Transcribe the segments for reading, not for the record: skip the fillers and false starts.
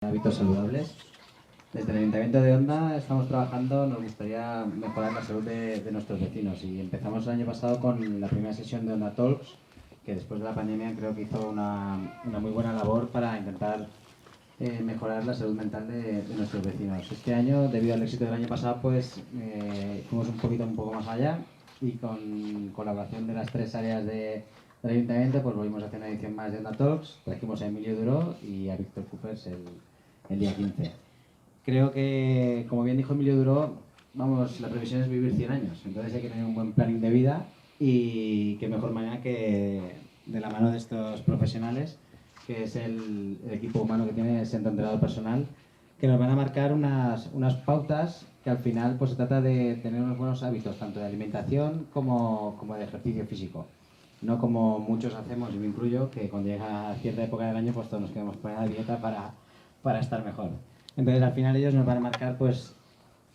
Hábitos saludables. Desde el Ayuntamiento de Onda estamos trabajando, nos gustaría mejorar la salud de nuestros vecinos y empezamos el año pasado con la primera sesión de Onda Talks, que después de la pandemia creo que hizo una muy buena labor para intentar mejorar la salud mental de nuestros vecinos. Este año, debido al éxito del año pasado, pues fuimos un poco más allá y con colaboración de las tres áreas del Ayuntamiento, pues volvimos a hacer una edición más de Onda Talks. Trajimos a Emilio Duró y a Víctor Coopers el día 15. Creo que, como bien dijo Emilio Duró, vamos, la previsión es vivir 100 años, entonces hay que tener un buen planning de vida y qué mejor manera que de la mano de estos profesionales, que es el equipo humano que tiene ese entrenador personal, que nos van a marcar unas pautas que al final pues se trata de tener unos buenos hábitos, tanto de alimentación como de ejercicio físico. No como muchos hacemos, y me incluyo, que cuando llega a cierta época del año pues todos nos queremos poner a dieta para estar mejor. Entonces al final ellos nos van a marcar pues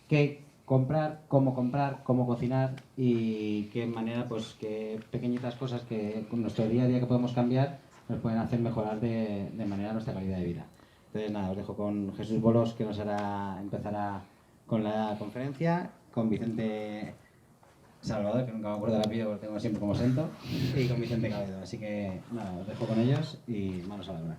qué comprar, cómo cocinar y qué manera, pues qué pequeñitas cosas que con nuestro día a día que podemos cambiar nos pueden hacer mejorar de manera nuestra calidad de vida. Entonces nada, os dejo con Jesús Bolos, que empezará con la conferencia, con Vicente Salvador, que nunca me acuerdo del apellido porque tengo siempre como Sento, y con Vicente Cabedo. Así que nada, os dejo con ellos y manos a la obra.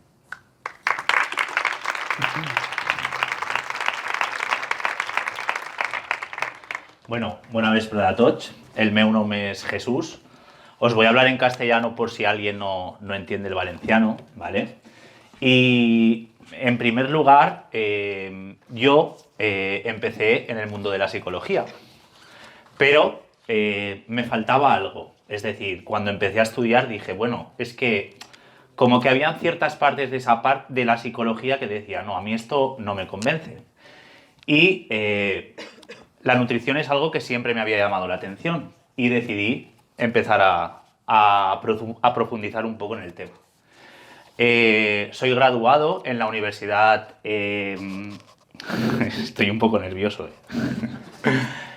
Bueno, bona vesprada a tots. El meu nom és Jesús. Os voy a hablar en castellano por si alguien no entiende el valenciano, ¿vale? Y en primer lugar, yo empecé en el mundo de la psicología, pero me faltaba algo. Es decir, cuando empecé a estudiar dije, bueno, es que como que habían ciertas partes de esa parte de la psicología que decía, no, a mí esto no me convence. Y la nutrición es algo que siempre me había llamado la atención y decidí empezar a profundizar un poco en el tema. Soy graduado en la universidad... estoy un poco nervioso.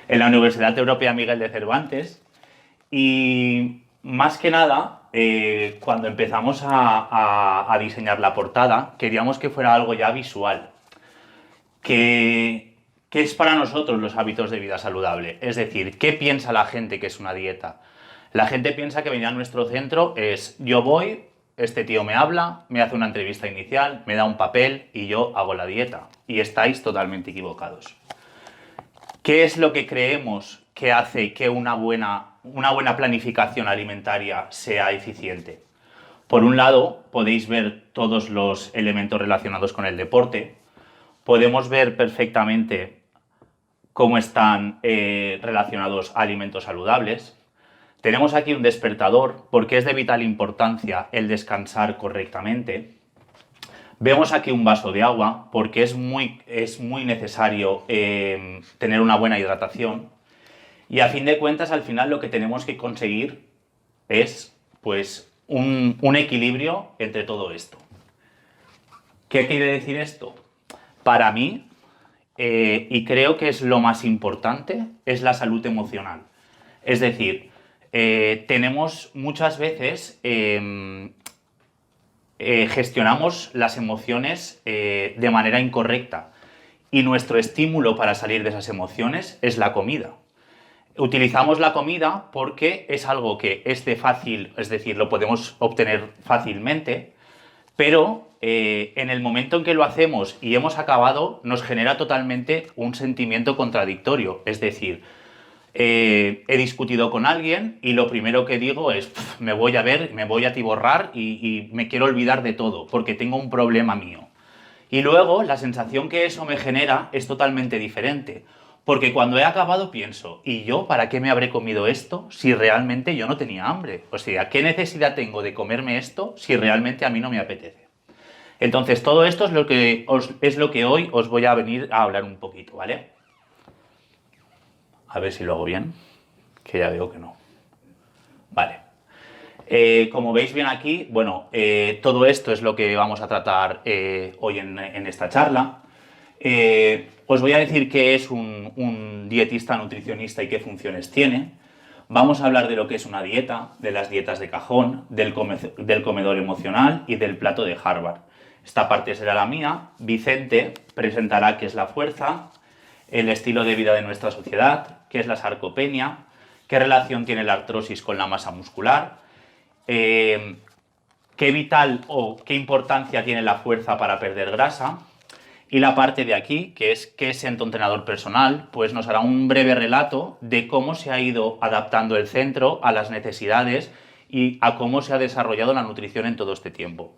En la Universidad Europea Miguel de Cervantes y más que nada, cuando empezamos a diseñar la portada, queríamos que fuera algo ya visual. ¿Qué es para nosotros los hábitos de vida saludable? Es decir, ¿qué piensa la gente que es una dieta? La gente piensa que venir a nuestro centro es, yo voy, este tío me habla, me hace una entrevista inicial, me da un papel y yo hago la dieta. Y estáis totalmente equivocados. ¿Qué es lo que creemos que hace que una buena planificación alimentaria sea eficiente? Por un lado, podéis ver todos los elementos relacionados con el deporte. Podemos ver perfectamente cómo están relacionados alimentos saludables. Tenemos aquí un despertador porque es de vital importancia el descansar correctamente. Vemos aquí un vaso de agua porque es muy necesario tener una buena hidratación. Y a fin de cuentas, al final lo que tenemos que conseguir es pues, un equilibrio entre todo esto. ¿Qué quiere decir esto? Para mí, y creo que es lo más importante, es la salud emocional. Es decir, tenemos muchas veces... gestionamos las emociones de manera incorrecta y nuestro estímulo para salir de esas emociones es la comida. Utilizamos la comida porque es algo que es de fácil, es decir, lo podemos obtener fácilmente, pero en el momento en que lo hacemos y hemos acabado, nos genera totalmente un sentimiento contradictorio. Es decir, he discutido con alguien y lo primero que digo es me voy a ver, me voy a atiborrar y me quiero olvidar de todo porque tengo un problema mío. Y luego la sensación que eso me genera es totalmente diferente. Porque cuando he acabado pienso, ¿y yo para qué me habré comido esto si realmente yo no tenía hambre? O sea, ¿qué necesidad tengo de comerme esto si realmente a mí no me apetece? Entonces, todo esto es lo que hoy os voy a venir a hablar un poquito, ¿vale? A ver si lo hago bien, que ya veo que no. Vale. Como veis bien aquí, bueno, todo esto es lo que vamos a tratar hoy en esta charla. Os voy a decir qué es un dietista nutricionista y qué funciones tiene. Vamos a hablar de lo que es una dieta, de las dietas de cajón, del comedor emocional y del plato de Harvard. Esta parte será la mía. Vicente presentará qué es la fuerza, el estilo de vida de nuestra sociedad, qué es la sarcopenia, qué relación tiene la artrosis con la masa muscular, qué vital o qué importancia tiene la fuerza para perder grasa. Y la parte de aquí, que es qué es tu entrenador personal, pues nos hará un breve relato de cómo se ha ido adaptando el centro a las necesidades y a cómo se ha desarrollado la nutrición en todo este tiempo.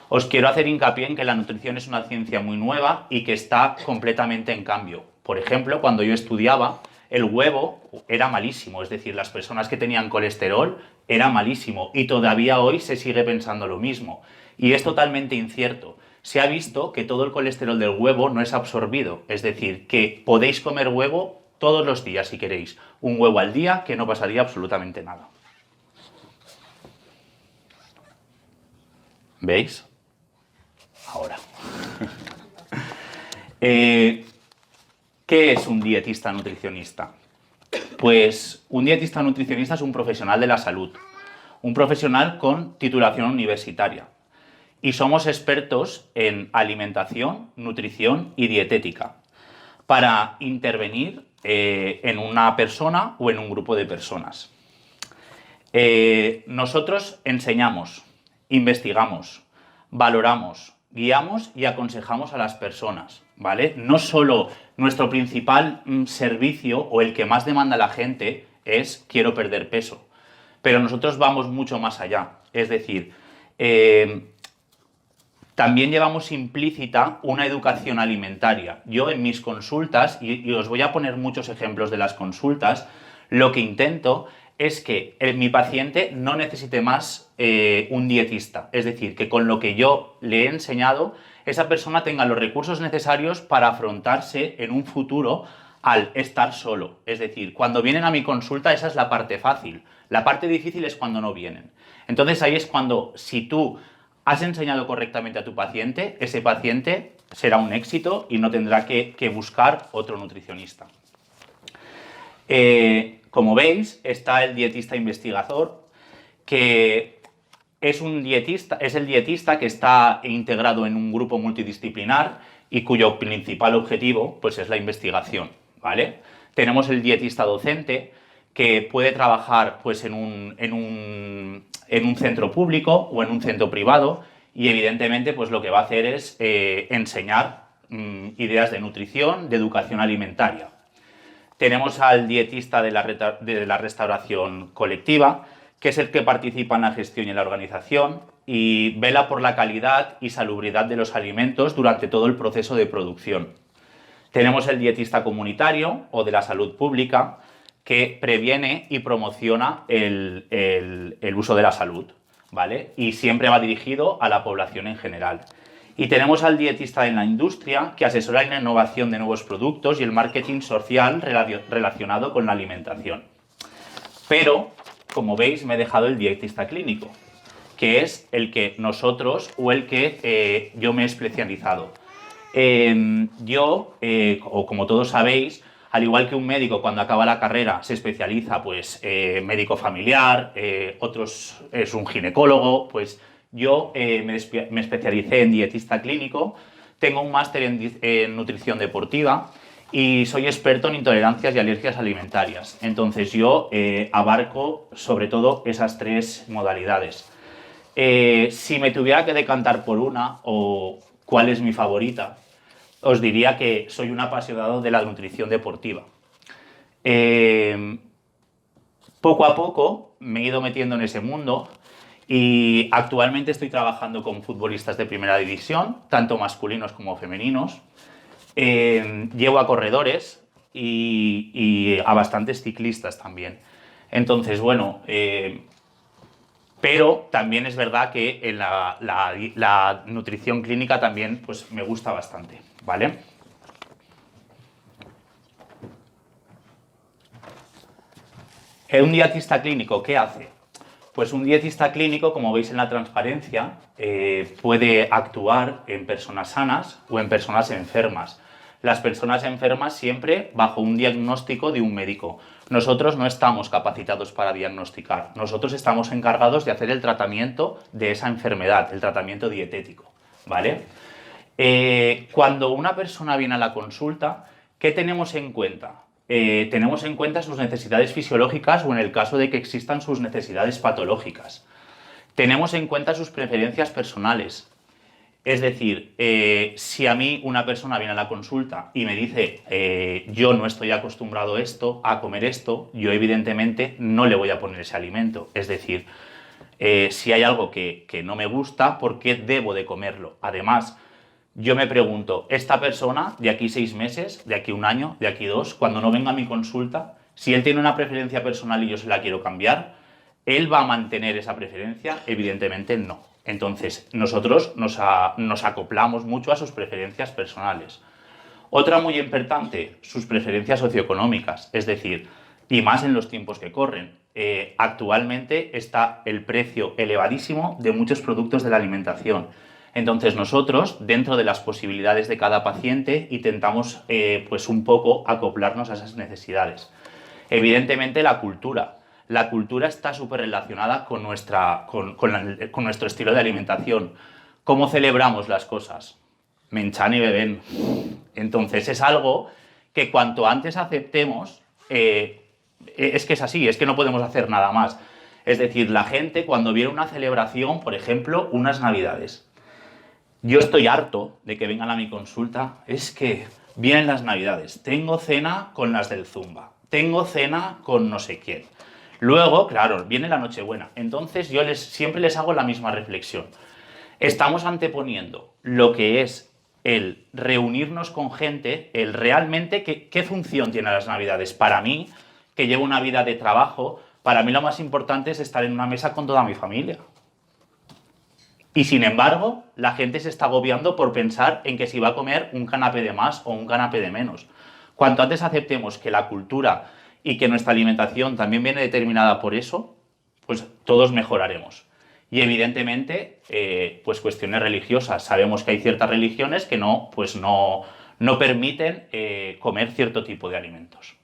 Os quiero hacer hincapié en que la nutrición es una ciencia muy nueva y que está completamente en cambio. Por ejemplo, cuando yo estudiaba, el huevo era malísimo, es decir, las personas que tenían colesterol era malísimo y todavía hoy se sigue pensando lo mismo. Y es totalmente incierto. Se ha visto que todo el colesterol del huevo no es absorbido, es decir, que podéis comer huevo todos los días si queréis, un huevo al día que no pasaría absolutamente nada. ¿Veis? Ahora. ¿Qué es un dietista nutricionista? Pues un dietista nutricionista es un profesional de la salud, un profesional con titulación universitaria. Y somos expertos en alimentación, nutrición y dietética para intervenir en una persona o en un grupo de personas. Nosotros enseñamos, investigamos, valoramos, guiamos y aconsejamos a las personas, ¿vale? No solo nuestro principal servicio o el que más demanda la gente es quiero perder peso, pero nosotros vamos mucho más allá. Es decir, también llevamos implícita una educación alimentaria. Yo en mis consultas, y os voy a poner muchos ejemplos de las consultas, lo que intento es que mi paciente no necesite más un dietista. Es decir, que con lo que yo le he enseñado, esa persona tenga los recursos necesarios para afrontarse en un futuro al estar solo. Es decir, cuando vienen a mi consulta, esa es la parte fácil. La parte difícil es cuando no vienen. Entonces ahí es cuando, si tú has enseñado correctamente a tu paciente, ese paciente será un éxito y no tendrá que buscar otro nutricionista. Como veis, está el dietista investigador, que es el dietista que está integrado en un grupo multidisciplinar y cuyo principal objetivo pues, es la investigación, ¿vale? Tenemos el dietista docente, que puede trabajar pues, en un centro público o en un centro privado y evidentemente pues, lo que va a hacer es enseñar ideas de nutrición, de educación alimentaria. Tenemos al dietista de la restauración colectiva, que es el que participa en la gestión y en la organización y vela por la calidad y salubridad de los alimentos durante todo el proceso de producción. Tenemos el dietista comunitario o de la salud pública, que previene y promociona el uso de la salud, ¿vale? Y siempre va dirigido a la población en general. Y tenemos al dietista en la industria, que asesora en la innovación de nuevos productos y el marketing social relacionado con la alimentación. Pero, como veis, me he dejado el dietista clínico, que es el que nosotros o el que yo me he especializado. O como todos sabéis, al igual que un médico cuando acaba la carrera se especializa, pues médico familiar, otros es un ginecólogo, pues yo me especialicé en dietista clínico, tengo un máster en nutrición deportiva y soy experto en intolerancias y alergias alimentarias. Entonces yo abarco sobre todo esas tres modalidades. Si me tuviera que decantar por una o cuál es mi favorita, os diría que soy un apasionado de la nutrición deportiva. Poco a poco me he ido metiendo en ese mundo y actualmente estoy trabajando con futbolistas de primera división, tanto masculinos como femeninos. Llevo a corredores y a bastantes ciclistas también. Entonces, bueno, pero también es verdad que en la nutrición clínica también pues, me gusta bastante, ¿vale? Un dietista clínico, ¿qué hace? Pues un dietista clínico, como veis en la transparencia, puede actuar en personas sanas o en personas enfermas. Las personas enfermas siempre bajo un diagnóstico de un médico. Nosotros no estamos capacitados para diagnosticar. Nosotros estamos encargados de hacer el tratamiento de esa enfermedad, el tratamiento dietético, ¿vale? Cuando una persona viene a la consulta, ¿qué tenemos en cuenta? Tenemos en cuenta sus necesidades fisiológicas o en el caso de que existan sus necesidades patológicas. Tenemos en cuenta sus preferencias personales. Es decir, si a mí una persona viene a la consulta y me dice yo no estoy acostumbrado a comer esto, yo evidentemente no le voy a poner ese alimento. Es decir, si hay algo que no me gusta, ¿por qué debo de comerlo? Además, yo me pregunto, esta persona de aquí 6 meses, de aquí 1 año, de aquí 2, cuando no venga a mi consulta, si él tiene una preferencia personal y yo se la quiero cambiar, ¿él va a mantener esa preferencia? Evidentemente no. Entonces, nosotros nos acoplamos mucho a sus preferencias personales. Otra muy importante, sus preferencias socioeconómicas, es decir, y más en los tiempos que corren. Actualmente está el precio elevadísimo de muchos productos de la alimentación. Entonces nosotros, dentro de las posibilidades de cada paciente, intentamos pues un poco acoplarnos a esas necesidades. Evidentemente la cultura. La cultura está súper relacionada con nuestro estilo de alimentación. ¿Cómo celebramos las cosas? Menchan y bebén. Entonces es algo que cuanto antes aceptemos, es que es así, es que no podemos hacer nada más. Es decir, la gente cuando viene una celebración, por ejemplo, unas navidades. Yo estoy harto de que vengan a mi consulta, es que vienen las navidades, tengo cena con las del Zumba, tengo cena con no sé quién. Luego, claro, viene la Nochebuena. Entonces yo siempre les hago la misma reflexión. Estamos anteponiendo lo que es el reunirnos con gente, el realmente qué función tienen las navidades. Para mí, que llevo una vida de trabajo, para mí lo más importante es estar en una mesa con toda mi familia. Y sin embargo, la gente se está agobiando por pensar en que si va a comer un canapé de más o un canapé de menos. Cuanto antes aceptemos que la cultura y que nuestra alimentación también viene determinada por eso, pues todos mejoraremos. Y evidentemente, pues cuestiones religiosas. Sabemos que hay ciertas religiones que no permiten comer cierto tipo de alimentos.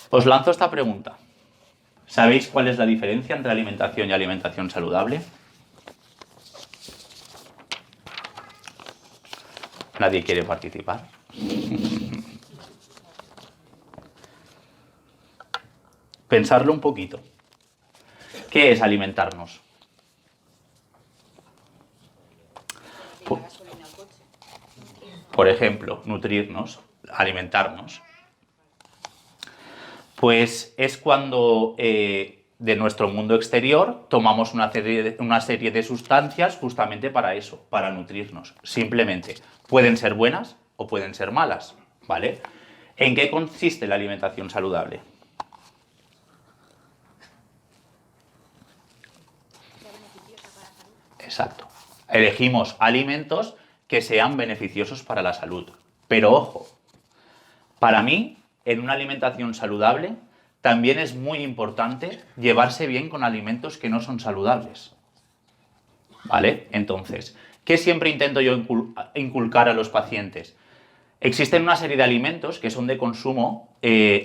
Os lanzo esta pregunta. ¿Sabéis cuál es la diferencia entre alimentación y alimentación saludable? ¿Nadie quiere participar? Pensarlo un poquito. ¿Qué es alimentarnos? Por ejemplo, nutrirnos, alimentarnos. Pues es cuando de nuestro mundo exterior tomamos una serie de sustancias justamente para eso, para nutrirnos. Simplemente pueden ser buenas o pueden ser malas, ¿vale? ¿En qué consiste la alimentación saludable? Exacto. Elegimos alimentos que sean beneficiosos para la salud. Pero ojo, para mí, en una alimentación saludable, también es muy importante llevarse bien con alimentos que no son saludables. ¿Vale? Entonces, ¿qué siempre intento yo inculcar a los pacientes? Existen una serie de alimentos que son de consumo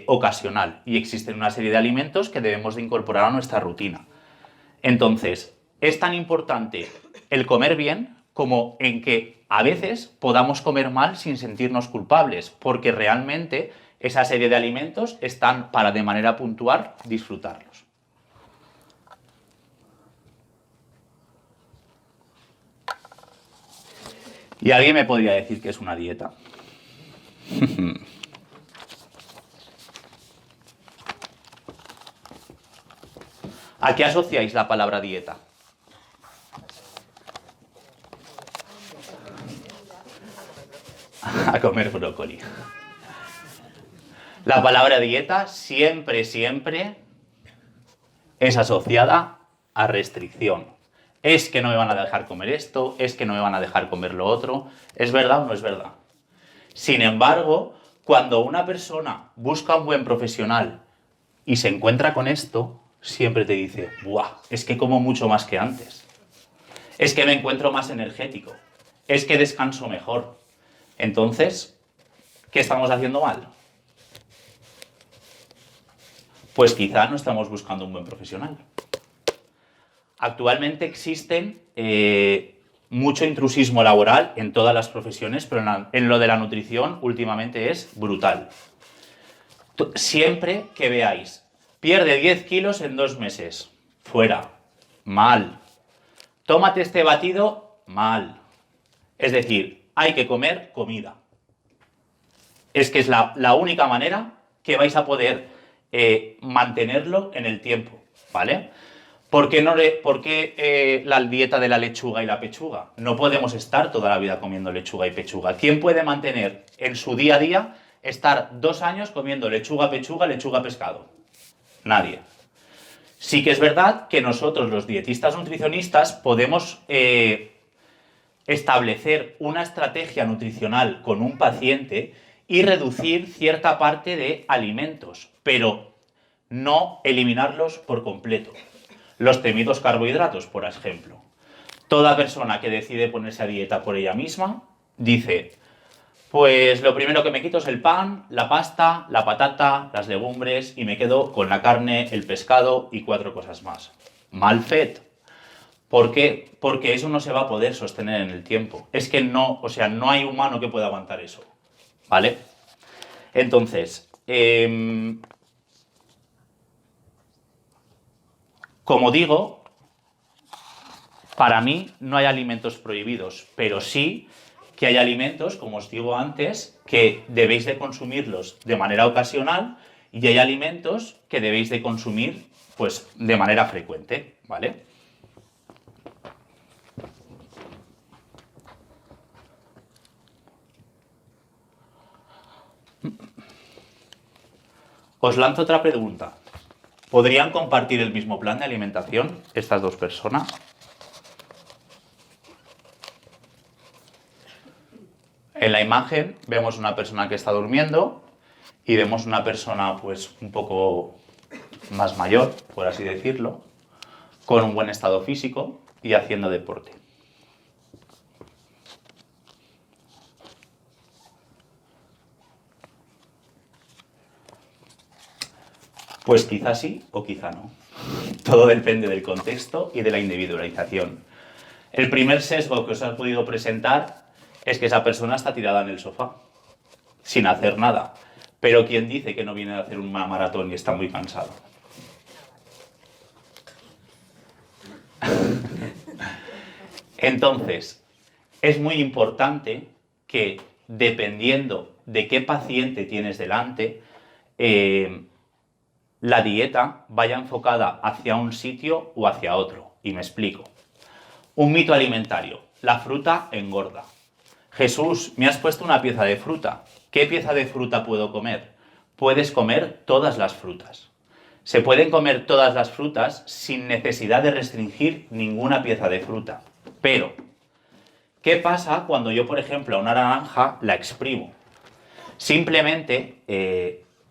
ocasional y existen una serie de alimentos que debemos de incorporar a nuestra rutina. Entonces, es tan importante el comer bien como en que a veces podamos comer mal sin sentirnos culpables, porque realmente esa serie de alimentos están para de manera puntual disfrutarlos. Y alguien me podría decir que es una dieta. ¿A qué asociáis la palabra dieta? A comer brócoli. La palabra dieta siempre es asociada a restricción. Es que no me van a dejar comer esto, es que no me van a dejar comer lo otro. ¿Es verdad o no es verdad? Sin embargo, cuando una persona busca un buen profesional y se encuentra con esto, siempre te dice, ¡buah! Es que como mucho más que antes. Es que me encuentro más energético. Es que descanso mejor. Entonces, ¿qué estamos haciendo mal? Pues quizá no estamos buscando un buen profesional. actualmente existen mucho intrusismo laboral en todas las profesiones, pero en lo de la nutrición últimamente es brutal. Siempre que veáis, pierde 10 kilos en 2 meses, fuera, mal. Tómate este batido, mal. Es decir, hay que comer comida. Es que es la única manera que vais a poder mantenerlo en el tiempo, ¿vale? ¿Por qué la dieta de la lechuga y la pechuga? No podemos estar toda la vida comiendo lechuga y pechuga. ¿Quién puede mantener en su día a día estar 2 años comiendo lechuga, pechuga, lechuga, pescado? Nadie. Sí que es verdad que nosotros, los dietistas nutricionistas, podemos establecer una estrategia nutricional con un paciente y reducir cierta parte de alimentos, pero no eliminarlos por completo. Los temidos carbohidratos, por ejemplo. Toda persona que decide ponerse a dieta por ella misma dice, pues lo primero que me quito es el pan, la pasta, la patata, las legumbres y me quedo con la carne, el pescado y 4 cosas más. Mal fet. ¿Por qué? Porque eso no se va a poder sostener en el tiempo. Es que no, o sea, no hay humano que pueda aguantar eso. ¿Vale? Entonces, como digo, para mí no hay alimentos prohibidos, pero sí que hay alimentos, como os digo antes, que debéis de consumirlos de manera ocasional y hay alimentos que debéis de consumir pues, de manera frecuente, ¿vale? Os lanzo otra pregunta. ¿Podrían compartir el mismo plan de alimentación estas 2 personas? En la imagen vemos una persona que está durmiendo y vemos una persona pues un poco más mayor, por así decirlo, con un buen estado físico y haciendo deporte. Pues quizá sí o quizá no. Todo depende del contexto y de la individualización. El primer sesgo que os he podido presentar es que esa persona está tirada en el sofá, sin hacer nada. Pero ¿quién dice que no viene a hacer una maratón y está muy cansado? Entonces, es muy importante que, dependiendo de qué paciente tienes delante, la dieta vaya enfocada hacia un sitio o hacia otro. Y me explico. Un mito alimentario. La fruta engorda. Jesús, me has puesto una pieza de fruta. ¿Qué pieza de fruta puedo comer? Puedes comer todas las frutas. Se pueden comer todas las frutas sin necesidad de restringir ninguna pieza de fruta. Pero, ¿qué pasa cuando yo, por ejemplo, a una naranja la exprimo? Simplemente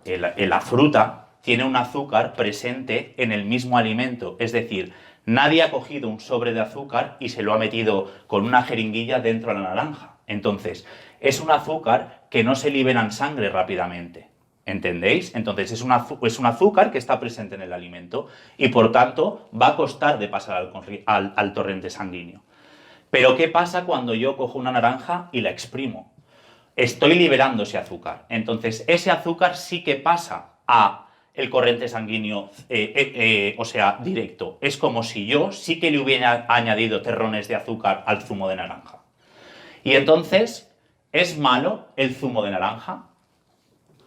la fruta tiene un azúcar presente en el mismo alimento. Es decir, nadie ha cogido un sobre de azúcar y se lo ha metido con una jeringuilla dentro de la naranja. Entonces, es un azúcar que no se libera en sangre rápidamente. ¿Entendéis? Entonces, es un azúcar que está presente en el alimento y, por tanto, va a costar de pasar al torrente sanguíneo. Pero, ¿qué pasa cuando yo cojo una naranja y la exprimo? Estoy liberando ese azúcar. Entonces, ese azúcar sí que pasa a el corriente sanguíneo, o sea, directo. Es como si yo sí que le hubiera añadido terrones de azúcar al zumo de naranja. Y entonces, ¿es malo el zumo de naranja?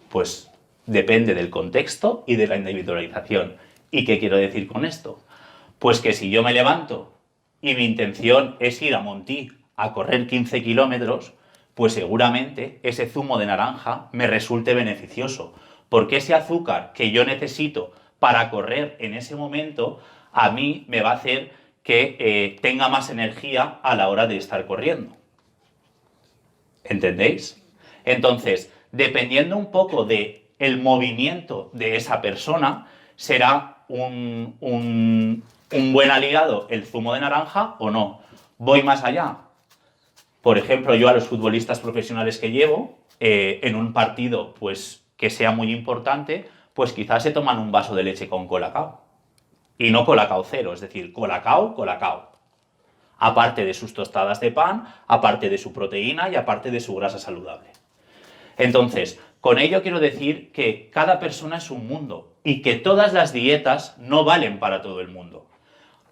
Pues depende del contexto y de la individualización. ¿Y qué quiero decir con esto? Pues que si yo me levanto y mi intención es ir a Montí a correr 15 kilómetros, pues seguramente ese zumo de naranja me resulte beneficioso. Porque ese azúcar que yo necesito para correr en ese momento, a mí me va a hacer que tenga más energía a la hora de estar corriendo. ¿Entendéis? Entonces, dependiendo un poco del movimiento de esa persona, será un buen aliado el zumo de naranja o no. Voy más allá. Por ejemplo, yo a los futbolistas profesionales que llevo, en un partido, pues que sea muy importante, pues quizás se toman un vaso de leche con colacao. Y no Colacao cero, es decir, Colacao. Aparte de sus tostadas de pan, aparte de su proteína y aparte de su grasa saludable. Entonces, con ello quiero decir que cada persona es un mundo y que todas las dietas no valen para todo el mundo.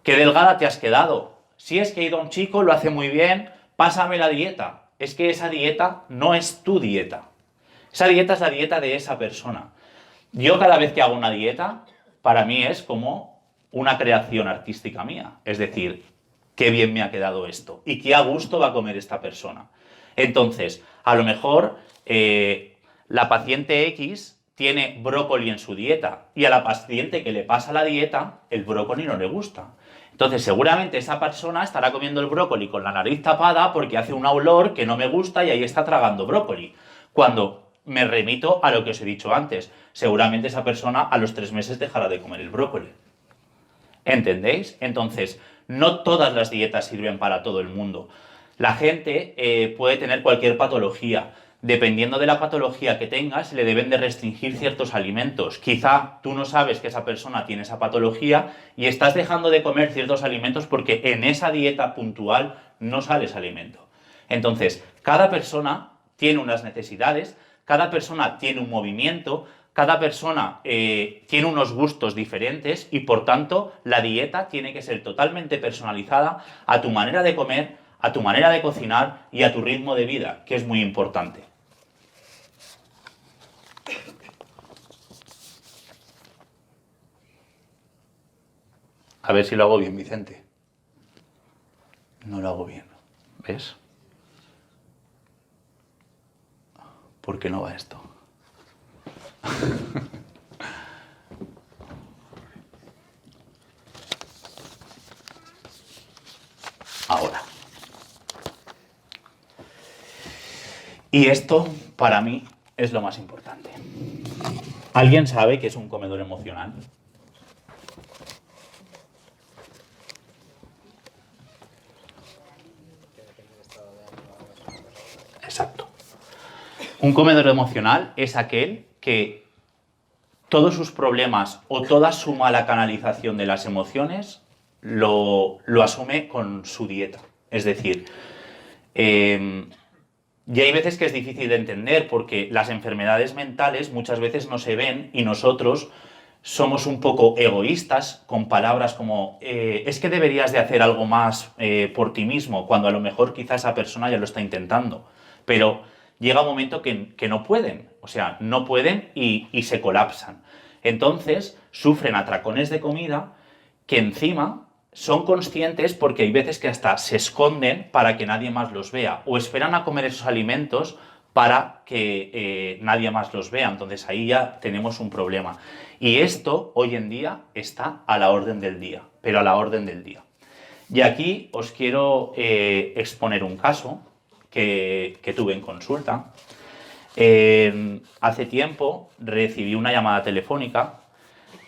¿Qué delgada te has quedado? Si es que he ido a un chico, lo hace muy bien, pásame la dieta. Es que esa dieta no es tu dieta. Esa dieta es la dieta de esa persona. Yo cada vez que hago una dieta, para mí es como una creación artística mía. Es decir, qué bien me ha quedado esto y qué a gusto va a comer esta persona. Entonces, a lo mejor la paciente X tiene brócoli en su dieta y a la paciente que le pasa la dieta, el brócoli no le gusta. Entonces, seguramente esa persona estará comiendo el brócoli con la nariz tapada porque hace un olor que no me gusta y ahí está tragando brócoli. Cuando me remito a lo que os he dicho antes, seguramente esa persona a los 3 meses dejará de comer el brócoli. ¿Entendéis? Entonces, no todas las dietas sirven para todo el mundo. La gente puede tener cualquier patología. Dependiendo de la patología que tengas, le deben de restringir ciertos alimentos. Quizá tú no sabes que esa persona tiene esa patología y estás dejando de comer ciertos alimentos porque en esa dieta puntual no sale ese alimento. Entonces, cada persona tiene unas necesidades, cada persona tiene un movimiento, cada persona tiene unos gustos diferentes y por tanto la dieta tiene que ser totalmente personalizada a tu manera de comer, a tu manera de cocinar y a tu ritmo de vida, que es muy importante. A ver si lo hago bien, Vicente. No lo hago bien. ¿Ves? ¿Por qué no va esto? Ahora. Y esto, para mí, es lo más importante. ¿Alguien sabe qué es un comedor emocional? Exacto. Un comedor emocional es aquel que todos sus problemas o toda su mala canalización de las emociones lo asume con su dieta. Es decir, y hay veces que es difícil de entender porque las enfermedades mentales muchas veces no se ven y nosotros somos un poco egoístas con palabras como es que deberías de hacer algo más por ti mismo, cuando a lo mejor quizá esa persona ya lo está intentando. Pero llega un momento que no pueden, o sea, no pueden y se colapsan. Entonces sufren atracones de comida que encima son conscientes porque hay veces que hasta se esconden para que nadie más los vea o esperan a comer esos alimentos para que nadie más los vea. Entonces ahí ya tenemos un problema. Y esto hoy en día está a la orden del día, pero a la orden del día. Y aquí os quiero exponer un caso que tuve en consulta. Hace tiempo recibí una llamada telefónica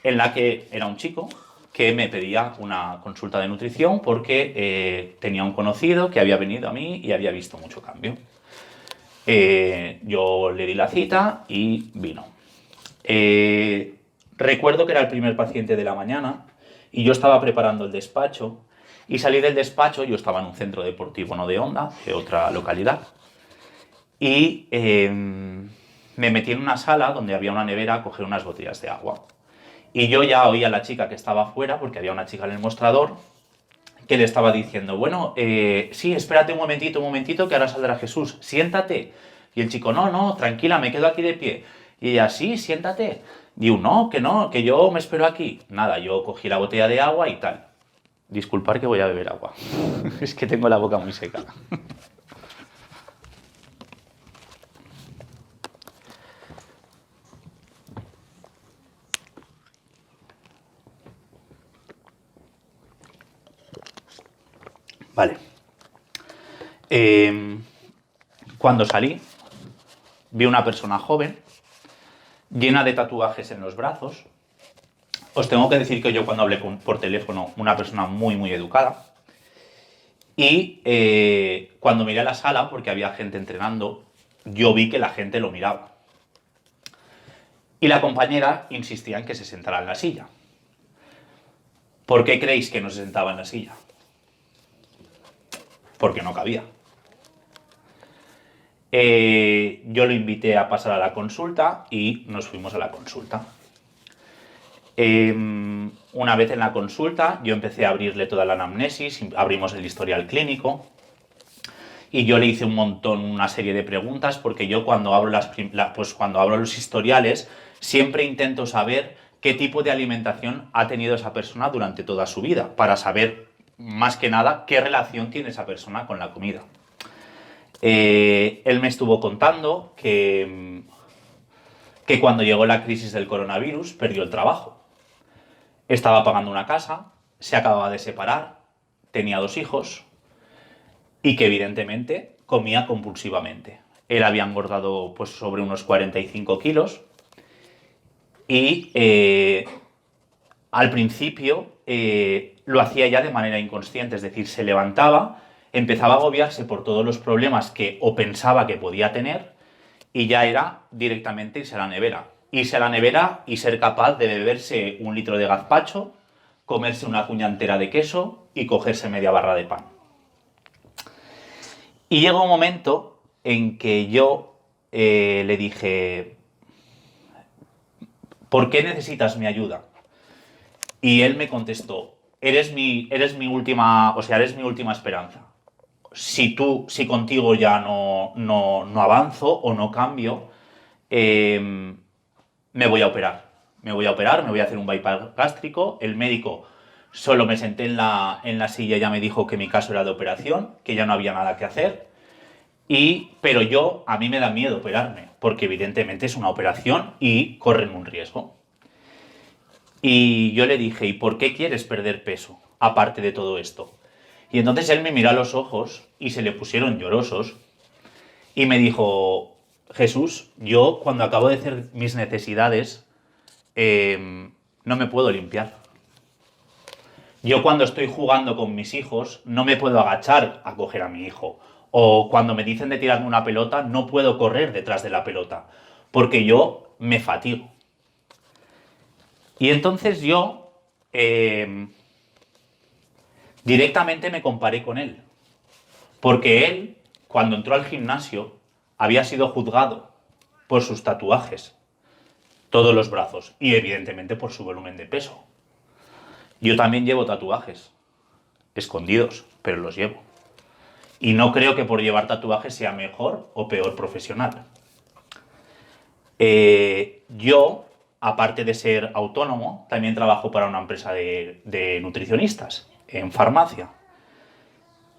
en la que era un chico que me pedía una consulta de nutrición porque tenía un conocido que había venido a mí y había visto mucho cambio. Yo le di la cita y vino. Recuerdo que era el primer paciente de la mañana y yo estaba preparando el despacho y salí del despacho, yo estaba en un centro deportivo, no de Onda, de otra localidad, y me metí en una sala donde había una nevera a coger unas botellas de agua. Y yo ya oía a la chica que estaba afuera, porque había una chica en el mostrador, que le estaba diciendo, bueno, sí, espérate un momentito, que ahora saldrá Jesús, siéntate. Y el chico, no, tranquila, me quedo aquí de pie. Y ella, sí, siéntate. Digo, no, que yo me espero aquí. Nada, yo cogí la botella de agua y tal. Disculpar que voy a beber agua. Es que tengo la boca muy seca. Vale. Cuando salí, vi una persona joven, llena de tatuajes en los brazos. Os tengo que decir que yo cuando hablé por teléfono, una persona muy, muy educada. Y cuando miré a la sala, porque había gente entrenando, yo vi que la gente lo miraba. Y la compañera insistía en que se sentara en la silla. ¿Por qué creéis que no se sentaba en la silla? Porque no cabía. Yo lo invité a pasar a la consulta y nos fuimos a la consulta. Una vez en la consulta, yo empecé a abrirle toda la anamnesis, abrimos el historial clínico y yo le hice una serie de preguntas, porque yo cuando abro, cuando abro los historiales siempre intento saber qué tipo de alimentación ha tenido esa persona durante toda su vida, para saber más que nada qué relación tiene esa persona con la comida. Él me estuvo contando que cuando llegó la crisis del coronavirus perdió el trabajo. Estaba pagando una casa, se acababa de separar, tenía 2 hijos y que evidentemente comía compulsivamente. Él había engordado pues sobre unos 45 kilos y al principio lo hacía ya de manera inconsciente, es decir, se levantaba, empezaba a agobiarse por todos los problemas que o pensaba que podía tener y ya era directamente irse a la nevera. Irse a la nevera y ser capaz de beberse 1 litro de gazpacho, comerse una cuña entera de queso y cogerse media barra de pan. Y llegó un momento en que yo le dije, ¿por qué necesitas mi ayuda? Y él me contestó, eres mi última esperanza. Si contigo ya no avanzo o no cambio, me voy a operar. Me voy a hacer un bypass gástrico. El médico, solo me senté en la silla, ya me dijo que mi caso era de operación, que ya no había nada que hacer. Pero a mí me da miedo operarme, porque evidentemente es una operación y corren un riesgo. Y yo le dije, ¿y por qué quieres perder peso, aparte de todo esto? Y entonces él me miró a los ojos y se le pusieron llorosos y me dijo, Jesús, yo cuando acabo de hacer mis necesidades no me puedo limpiar. Yo cuando estoy jugando con mis hijos no me puedo agachar a coger a mi hijo. O cuando me dicen de tirarme una pelota no puedo correr detrás de la pelota, porque yo me fatigo. Y entonces yo directamente me comparé con él, porque él, cuando entró al gimnasio, había sido juzgado por sus tatuajes, todos los brazos, y evidentemente por su volumen de peso. Yo también llevo tatuajes, escondidos, pero los llevo. Y no creo que por llevar tatuajes sea mejor o peor profesional. Yo, aparte de ser autónomo, también trabajo para una empresa de nutricionistas en farmacia.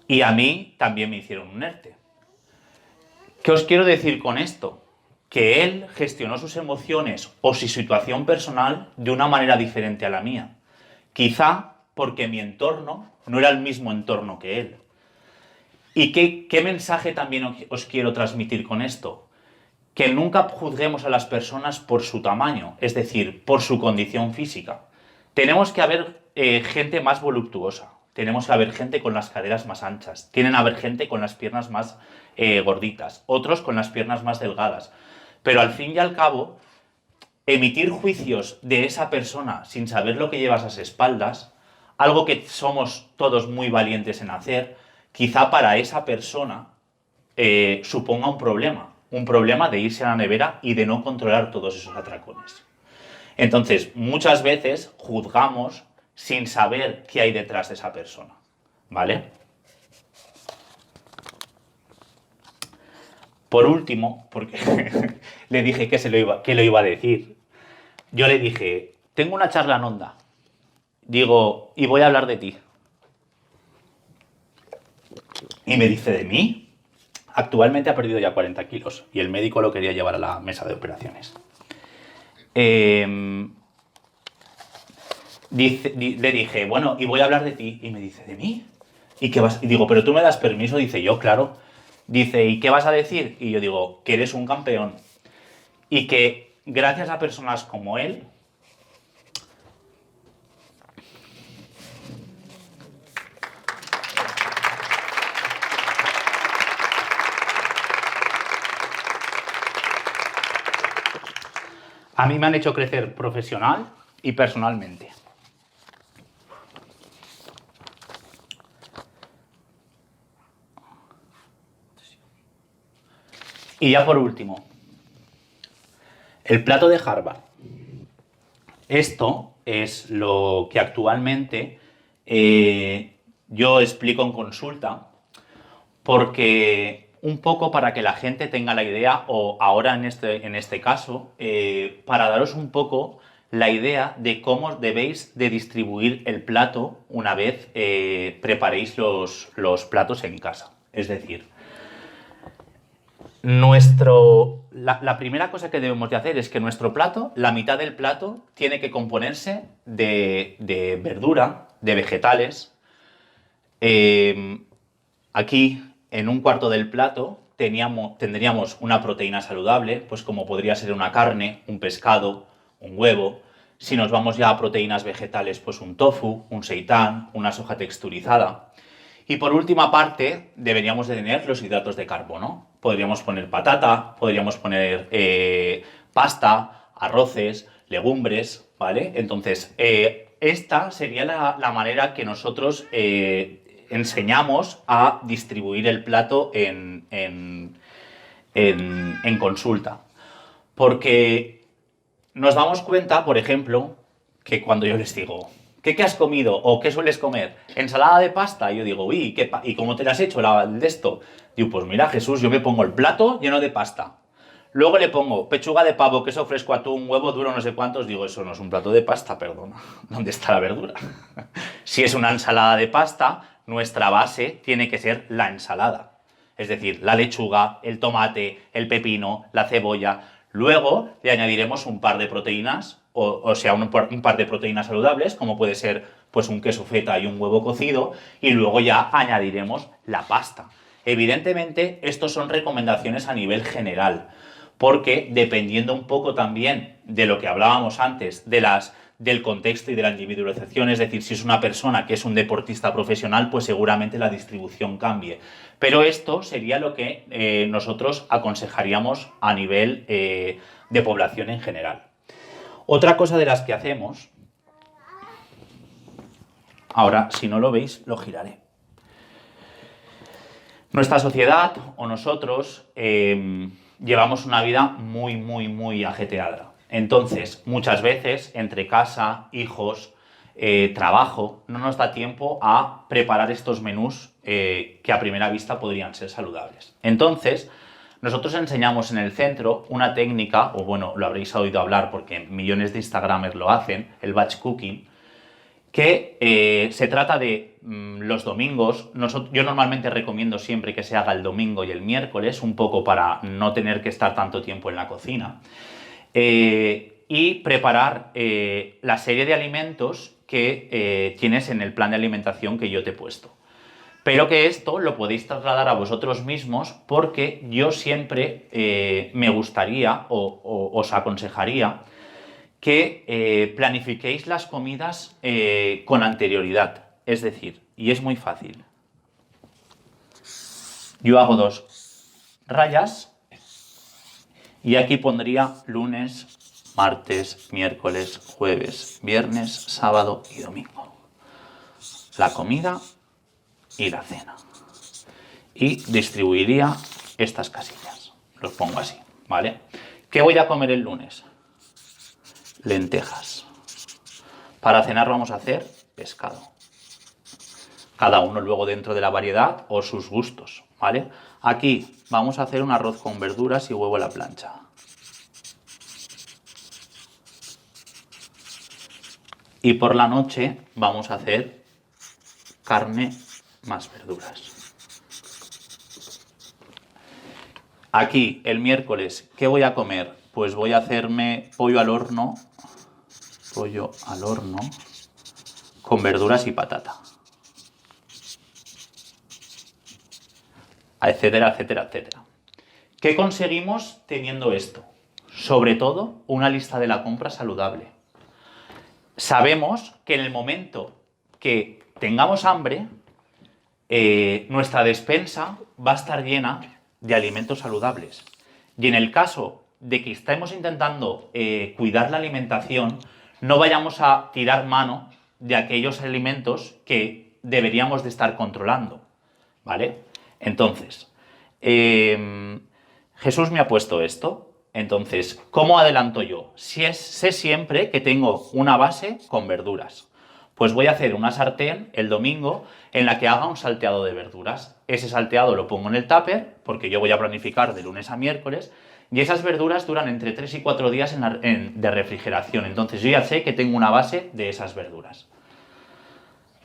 Y a mí también me hicieron un ERTE. ¿Qué os quiero decir con esto? Que él gestionó sus emociones o su situación personal de una manera diferente a la mía. Quizá porque mi entorno no era el mismo entorno que él. ¿Y qué mensaje también os quiero transmitir con esto? Que nunca juzguemos a las personas por su tamaño, es decir, por su condición física. Tenemos que haber gente más voluptuosa, tenemos que haber gente con las caderas más anchas, tienen que haber gente con las piernas más gorditas, otros con las piernas más delgadas. Pero al fin y al cabo, emitir juicios de esa persona sin saber lo que llevas a sus espaldas, algo que somos todos muy valientes en hacer, quizá para esa persona suponga un problema de irse a la nevera y de no controlar todos esos atracones. Entonces, muchas veces juzgamos sin saber qué hay detrás de esa persona, ¿vale? Por último, porque le dije que lo iba a decir, yo le dije, tengo una charla en Onda, digo, y voy a hablar de ti. Y me dice, ¿de mí? Actualmente ha perdido ya 40 kilos y el médico lo quería llevar a la mesa de operaciones. Le dije, bueno, y voy a hablar de ti. Y me dice, ¿de mí? ¿Y qué vas? Y digo, ¿pero tú me das permiso? Dice, yo, claro. Dice, ¿y qué vas a decir? Y yo digo, que eres un campeón. Y que gracias a personas como él, a mí me han hecho crecer profesional y personalmente. Y ya por último, el plato de Harvard. Esto es lo que actualmente yo explico en consulta, porque un poco para que la gente tenga la idea, o ahora en este caso, para daros un poco la idea de cómo debéis de distribuir el plato una vez preparéis los platos en casa. Es decir, la primera cosa que debemos de hacer es que nuestro plato, la mitad del plato, tiene que componerse de verdura, de vegetales. Aquí, en un cuarto del plato, tendríamos una proteína saludable, pues como podría ser una carne, un pescado, un huevo. Si nos vamos ya a proteínas vegetales, pues un tofu, un seitán, una soja texturizada. Y por última parte, deberíamos de tener los hidratos de carbono. Podríamos poner patata, podríamos poner pasta, arroces, legumbres, ¿vale? Entonces, esta sería la manera que nosotros enseñamos a distribuir el plato en consulta. Porque nos damos cuenta, por ejemplo, que cuando yo les digo, ¿qué has comido? ¿O qué sueles comer? ¿Ensalada de pasta? Y yo digo, uy, ¿y cómo te la has hecho de esto? Digo, pues mira, Jesús, yo me pongo el plato lleno de pasta. Luego le pongo pechuga de pavo, queso fresco, atún, huevo duro, no sé cuántos. Digo, eso no es un plato de pasta, perdona. ¿Dónde está la verdura? Si es una ensalada de pasta, nuestra base tiene que ser la ensalada. Es decir, la lechuga, el tomate, el pepino, la cebolla. Luego le añadiremos un par de proteínas, o sea, un par de proteínas saludables, como puede ser pues un queso feta y un huevo cocido, y luego ya añadiremos la pasta. Evidentemente, estos son recomendaciones a nivel general, porque dependiendo un poco también de lo que hablábamos antes, del contexto y de la individualización, es decir, si es una persona que es un deportista profesional, pues seguramente la distribución cambie. Pero esto sería lo que nosotros aconsejaríamos a nivel de población en general. Otra cosa de las que hacemos, ahora si no lo veis, lo giraré. Nuestra sociedad o nosotros llevamos una vida muy, muy, muy ajetreada. Entonces, muchas veces, entre casa, hijos, trabajo, no nos da tiempo a preparar estos menús que a primera vista podrían ser saludables. Entonces, nosotros enseñamos en el centro una técnica, o bueno, lo habréis oído hablar porque millones de Instagramers lo hacen, el batch cooking, que se trata de los domingos. Yo normalmente recomiendo siempre que se haga el domingo y el miércoles, un poco para no tener que estar tanto tiempo en la cocina, y preparar la serie de alimentos que tienes en el plan de alimentación que yo te he puesto. Pero que esto lo podéis trasladar a vosotros mismos, porque yo siempre me gustaría o os aconsejaría que planifiquéis las comidas con anterioridad. Es decir, y es muy fácil. Yo hago 2 rayas y aquí pondría lunes, martes, miércoles, jueves, viernes, sábado y domingo. La comida y la cena. Y distribuiría estas casillas. Los pongo así, ¿vale? ¿Qué voy a comer el lunes? Lentejas. Para cenar vamos a hacer pescado. Cada uno luego dentro de la variedad o sus gustos, ¿vale? Aquí vamos a hacer un arroz con verduras y huevo a la plancha. Y por la noche vamos a hacer carne más verduras. Aquí el miércoles, ¿qué voy a comer? Pues voy a hacerme pollo al horno con verduras y patata. Etcétera, etcétera, etcétera. ¿Qué conseguimos teniendo esto? Sobre todo, una lista de la compra saludable. Sabemos que en el momento que tengamos hambre, nuestra despensa va a estar llena de alimentos saludables. Y en el caso de que estemos intentando cuidar la alimentación, no vayamos a tirar mano de aquellos alimentos que deberíamos de estar controlando, ¿vale? Entonces, Jesús me ha puesto esto, entonces, ¿cómo adelanto yo? Sé siempre que tengo una base con verduras. Pues voy a hacer una sartén el domingo en la que haga un salteado de verduras. Ese salteado lo pongo en el tupper, porque yo voy a planificar de lunes a miércoles, y esas verduras duran entre 3 y 4 días de refrigeración. Entonces yo ya sé que tengo una base de esas verduras.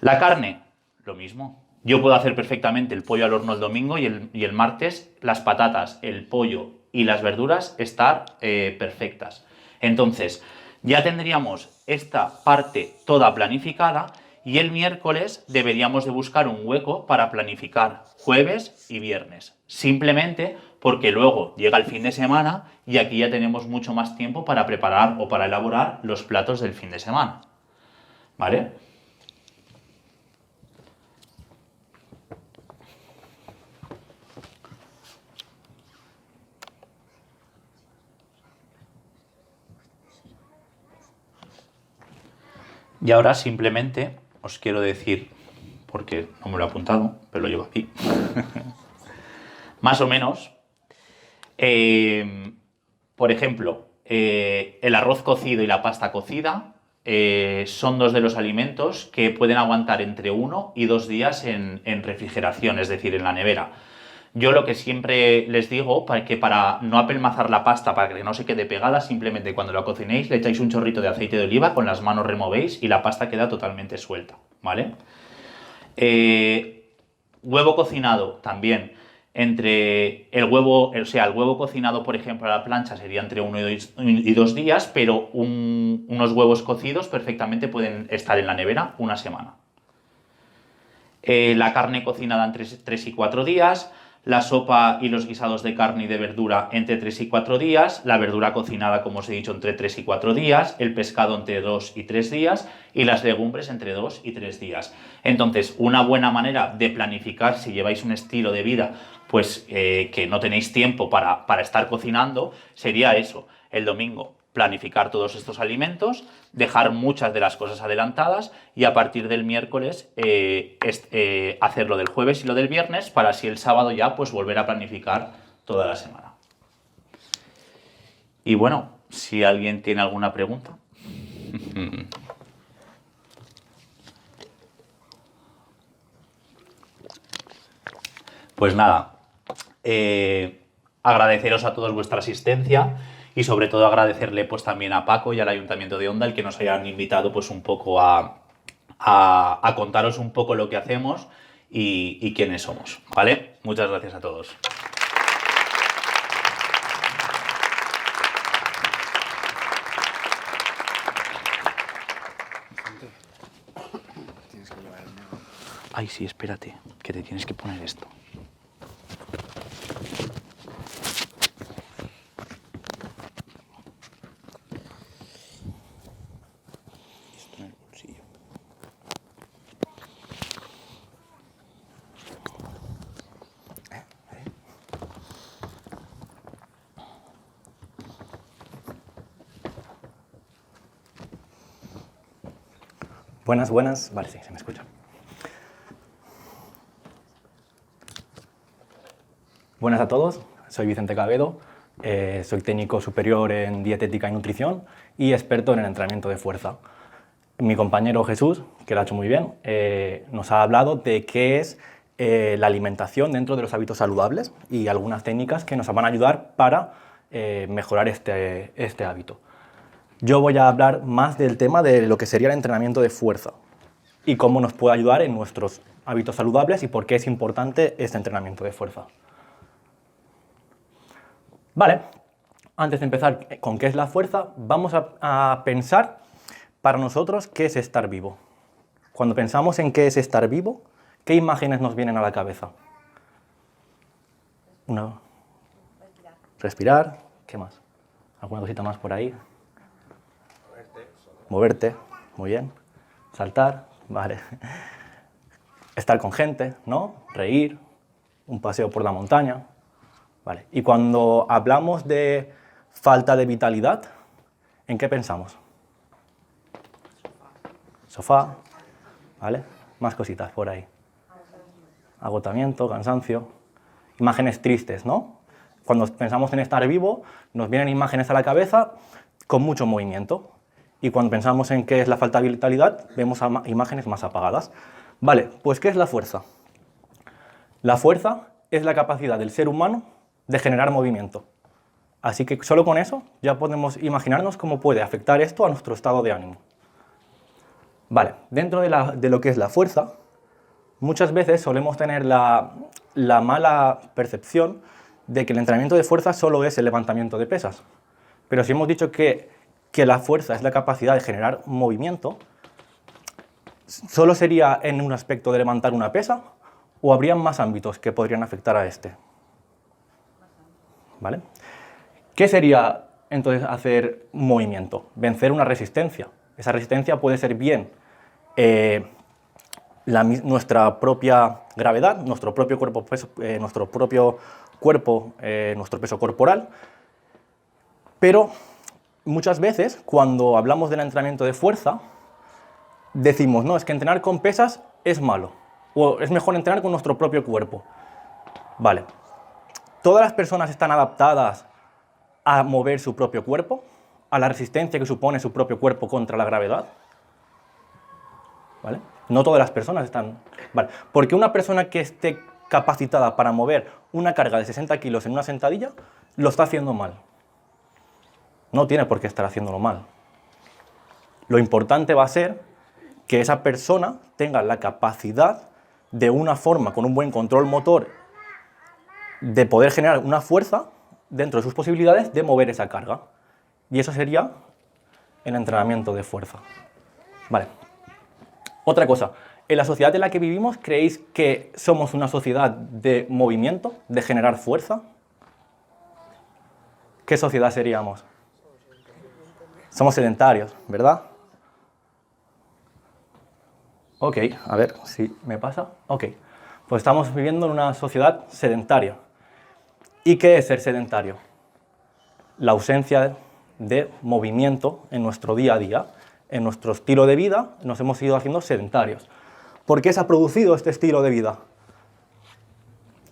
La carne, lo mismo. Yo puedo hacer perfectamente el pollo al horno el domingo y el martes las patatas, el pollo y las verduras estar perfectas. Entonces, ya tendríamos esta parte toda planificada y el miércoles deberíamos de buscar un hueco para planificar jueves y viernes. Simplemente porque luego llega el fin de semana y aquí ya tenemos mucho más tiempo para preparar o para elaborar los platos del fin de semana. ¿Vale? Y ahora simplemente os quiero decir, porque no me lo he apuntado, pero lo llevo aquí, más o menos, por ejemplo, el arroz cocido y la pasta cocida son dos de los alimentos que pueden aguantar entre 1 y 2 días en refrigeración, es decir, en la nevera. Yo lo que siempre les digo, para no apelmazar la pasta, para que no se quede pegada, simplemente cuando la cocinéis le echáis un chorrito de aceite de oliva, con las manos removéis y la pasta queda totalmente suelta, ¿vale? Huevo cocinado también. Entre el huevo cocinado, por ejemplo, a la plancha sería entre 1 y 2 días, pero unos huevos cocidos perfectamente pueden estar en la nevera una semana. La carne cocinada entre 3 y 4 días, la sopa y los guisados de carne y de verdura entre 3 y 4 días, la verdura cocinada, como os he dicho, entre 3 y 4 días, el pescado entre 2 y 3 días y las legumbres entre 2 y 3 días. Entonces, una buena manera de planificar si lleváis un estilo de vida pues que no tenéis tiempo para estar cocinando, sería eso, el domingo. Planificar todos estos alimentos, dejar muchas de las cosas adelantadas y a partir del miércoles hacer lo del jueves y lo del viernes para así el sábado ya pues volver a planificar toda la semana. Y bueno, si alguien tiene alguna pregunta. Pues nada, agradeceros a todos vuestra asistencia. Y sobre todo agradecerle pues también a Paco y al Ayuntamiento de Onda el que nos hayan invitado pues un poco a contaros un poco lo que hacemos y quiénes somos, ¿vale? Muchas gracias a todos. Ay, sí, espérate, que te tienes que poner esto. Buenas, buenas. Vale, sí, se me escucha. Buenas a todos, soy Vicente Cabedo, soy técnico superior en dietética y nutrición y experto en el entrenamiento de fuerza. Mi compañero Jesús, que lo ha hecho muy bien, nos ha hablado de qué es la alimentación dentro de los hábitos saludables y algunas técnicas que nos van a ayudar para mejorar este hábito. Yo voy a hablar más del tema de lo que sería el entrenamiento de fuerza y cómo nos puede ayudar en nuestros hábitos saludables y por qué es importante este entrenamiento de fuerza. Vale, antes de empezar con qué es la fuerza, vamos a pensar para nosotros qué es estar vivo. Cuando pensamos en qué es estar vivo, ¿qué imágenes nos vienen a la cabeza? Respirar, ¿qué más? ¿Alguna cosita más por ahí? Moverte, muy bien. Saltar, vale. Estar con gente, ¿no? Reír, un paseo por la montaña, vale. Y cuando hablamos de falta de vitalidad, ¿en qué pensamos? Sofá, ¿vale? Más cositas por ahí. Agotamiento, cansancio. Imágenes tristes, ¿no? Cuando pensamos en estar vivo, nos vienen imágenes a la cabeza con mucho movimiento. Y cuando pensamos en qué es la falta de vitalidad, vemos imágenes más apagadas. Vale, pues ¿qué es la fuerza? La fuerza es la capacidad del ser humano de generar movimiento. Así que solo con eso ya podemos imaginarnos cómo puede afectar esto a nuestro estado de ánimo. Vale, dentro de lo que es la fuerza, muchas veces solemos tener la mala percepción de que el entrenamiento de fuerza solo es el levantamiento de pesas. Pero si hemos dicho que la fuerza es la capacidad de generar movimiento, ¿solo sería en un aspecto de levantar una pesa o habría más ámbitos que podrían afectar a este? ¿Vale? ¿Qué sería entonces hacer movimiento? Vencer una resistencia. Esa resistencia puede ser bien nuestra propia gravedad, nuestro propio cuerpo, nuestro peso corporal, pero muchas veces cuando hablamos del entrenamiento de fuerza decimos, no, es que entrenar con pesas es malo, o es mejor entrenar con nuestro propio cuerpo. Vale, ¿todas las personas están adaptadas a mover su propio cuerpo, a la resistencia que supone su propio cuerpo contra la gravedad? ¿Vale? No todas las personas están... Vale. Porque una persona que esté capacitada para mover una carga de 60 kilos en una sentadilla, lo está haciendo mal. No tiene por qué estar haciéndolo mal. Lo importante va a ser que esa persona tenga la capacidad de una forma, con un buen control motor, de poder generar una fuerza dentro de sus posibilidades de mover esa carga. Y eso sería el entrenamiento de fuerza. Vale. Otra cosa, en la sociedad en la que vivimos, ¿creéis que somos una sociedad de movimiento, de generar fuerza? ¿Qué sociedad seríamos? Somos sedentarios, ¿verdad? Ok, a ver si me pasa. Ok, pues estamos viviendo en una sociedad sedentaria. ¿Y qué es ser sedentario? La ausencia de movimiento en nuestro día a día. En nuestro estilo de vida nos hemos ido haciendo sedentarios. ¿Por qué se ha producido este estilo de vida?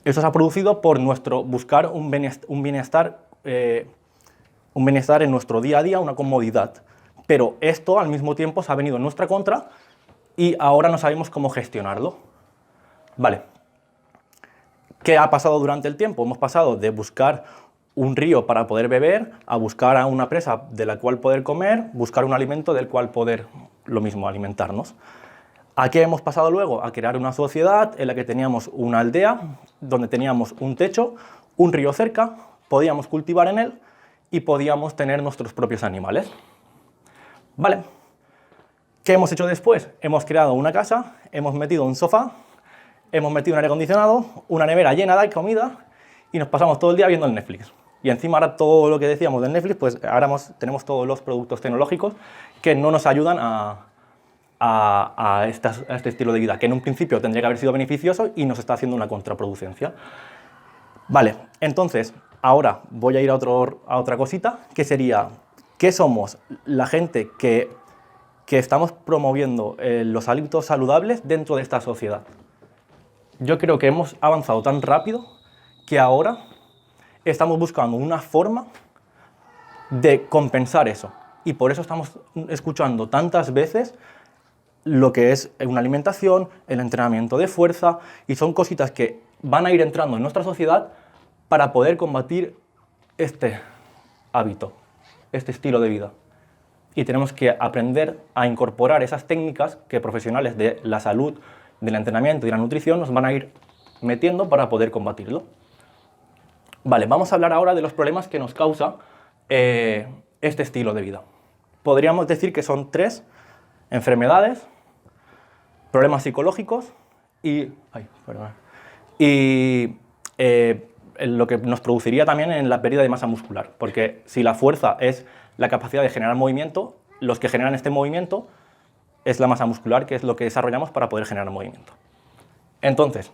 Eso se ha producido por nuestro buscar un bienestar en nuestro día a día, una comodidad. Pero esto al mismo tiempo se ha venido en nuestra contra y ahora no sabemos cómo gestionarlo. Vale. ¿Qué ha pasado durante el tiempo? Hemos pasado de buscar un río para poder beber, a buscar a una presa de la cual poder comer, buscar un alimento del cual poder, lo mismo, alimentarnos. ¿A qué hemos pasado luego? A crear una sociedad en la que teníamos una aldea, donde teníamos un techo, un río cerca, podíamos cultivar en él y podíamos tener nuestros propios animales. Vale. ¿Qué hemos hecho después? Hemos creado una casa, hemos metido un sofá, hemos metido un aire acondicionado, una nevera llena de comida y nos pasamos todo el día viendo el Netflix. Y encima ahora todo lo que decíamos del Netflix, pues ahora tenemos todos los productos tecnológicos que no nos ayudan a este estilo de vida, que en un principio tendría que haber sido beneficioso y nos está haciendo una contraproducencia. Vale, entonces, ahora voy a ir a otra cosita, que sería, ¿qué somos? La gente que estamos promoviendo los hábitos saludables dentro de esta sociedad. Yo creo que hemos avanzado tan rápido que ahora estamos buscando una forma de compensar eso. Y por eso estamos escuchando tantas veces lo que es una alimentación, el entrenamiento de fuerza, y son cositas que van a ir entrando en nuestra sociedad para poder combatir este hábito, este estilo de vida. Y tenemos que aprender a incorporar esas técnicas que profesionales de la salud, del entrenamiento y de la nutrición nos van a ir metiendo para poder combatirlo. Vale, vamos a hablar ahora de los problemas que nos causa este estilo de vida. Podríamos decir que son 3 enfermedades, problemas psicológicos y lo que nos produciría también en la pérdida de masa muscular. Porque si la fuerza es la capacidad de generar movimiento, los que generan este movimiento es la masa muscular, que es lo que desarrollamos para poder generar movimiento. Entonces,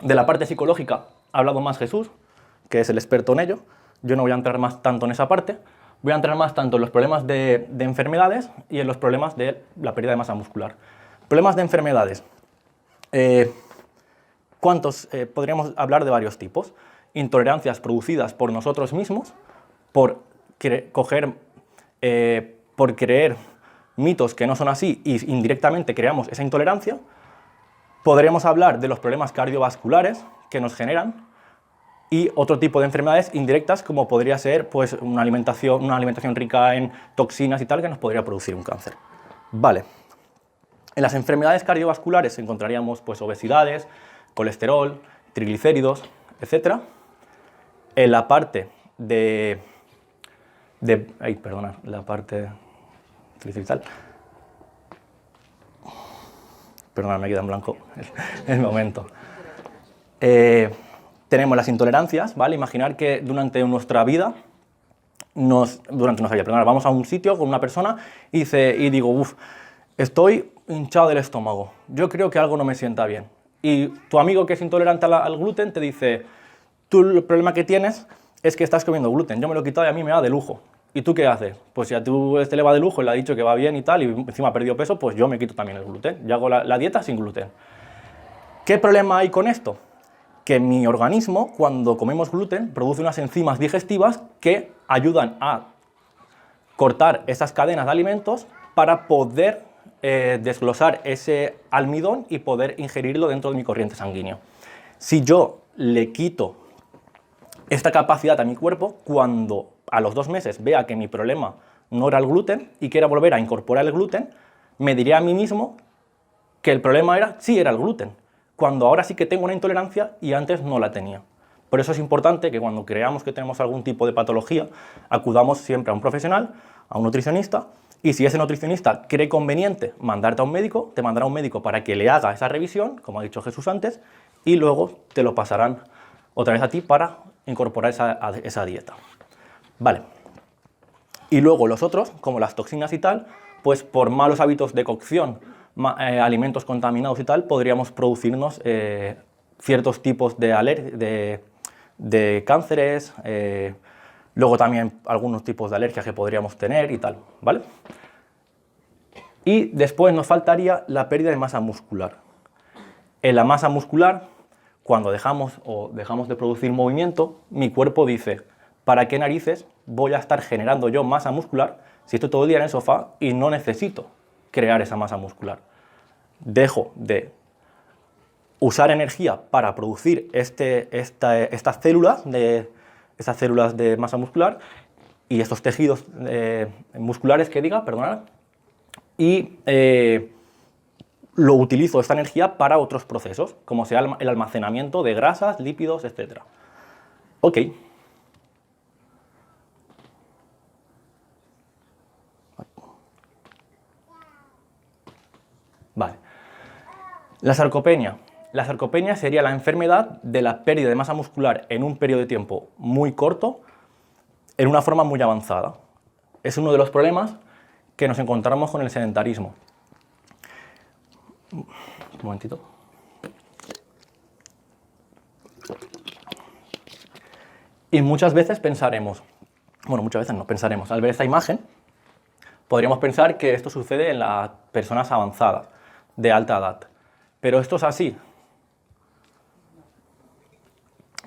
de la parte psicológica ha hablado más Jesús, que es el experto en ello. Yo no voy a entrar más tanto en esa parte. Voy a entrar más tanto en los problemas de enfermedades y en los problemas de la pérdida de masa muscular. Problemas de enfermedades. Podríamos hablar de varios tipos. intolerancias producidas por nosotros mismos, por creer mitos que no son así y indirectamente creamos esa intolerancia. Podríamos hablar de los problemas cardiovasculares que nos generan y otro tipo de enfermedades indirectas como podría ser pues, una alimentación rica en toxinas y tal que nos podría producir un cáncer. Vale. En las enfermedades cardiovasculares encontraríamos pues, obesidades, colesterol, triglicéridos, etc. En la parte la parte trigliceral. Perdona, me queda en blanco el momento. Tenemos las intolerancias, ¿vale? Imaginar que durante nuestra vida, vamos a un sitio con una persona y digo, uff, estoy hinchado del estómago, yo creo que algo no me sienta bien. Y tu amigo que es intolerante al gluten te dice, tú el problema que tienes es que estás comiendo gluten, yo me lo he quitado y a mí me va de lujo. ¿Y tú qué haces? Pues si a tú le va de lujo y le ha dicho que va bien y tal, y encima ha perdido peso, pues yo me quito también el gluten. Yo hago la dieta sin gluten. ¿Qué problema hay con esto? Que mi organismo, cuando comemos gluten, produce unas enzimas digestivas que ayudan a cortar esas cadenas de alimentos para poder desglosar ese almidón y poder ingerirlo dentro de mi corriente sanguínea. Si yo le quito esta capacidad a mi cuerpo, cuando a los 2 meses vea que mi problema no era el gluten y quiera volver a incorporar el gluten, me diré a mí mismo que el problema era el gluten, cuando ahora sí que tengo una intolerancia y antes no la tenía. Por eso es importante que cuando creamos que tenemos algún tipo de patología, acudamos siempre a un profesional, a un nutricionista, y si ese nutricionista cree conveniente mandarte a un médico, te mandará a un médico para que le haga esa revisión, como ha dicho Jesús antes, y luego te lo pasarán otra vez a ti para incorporar esa dieta. Vale. Y luego los otros, como las toxinas y tal, pues por malos hábitos de cocción, alimentos contaminados y tal, podríamos producirnos ciertos tipos de cánceres, luego también algunos tipos de alergias que podríamos tener y tal, ¿vale? Y después nos faltaría la pérdida de masa muscular. En la masa muscular, cuando dejamos de producir movimiento, mi cuerpo dice, ¿para qué narices voy a estar generando yo masa muscular si estoy todo el día en el sofá y no necesito crear esa masa muscular? Dejo de usar energía para producir estas células de masa muscular y estos tejidos musculares y lo utilizo esta energía para otros procesos, como sea el almacenamiento de grasas, lípidos, etc. Ok. Vale. La sarcopenia. La sarcopenia sería la enfermedad de la pérdida de masa muscular en un periodo de tiempo muy corto, en una forma muy avanzada. Es uno de los problemas que nos encontramos con el sedentarismo. Un momentito. Y muchas veces pensaremos, al ver esta imagen, podríamos pensar que esto sucede en las personas avanzadas, de alta edad. Pero esto es así.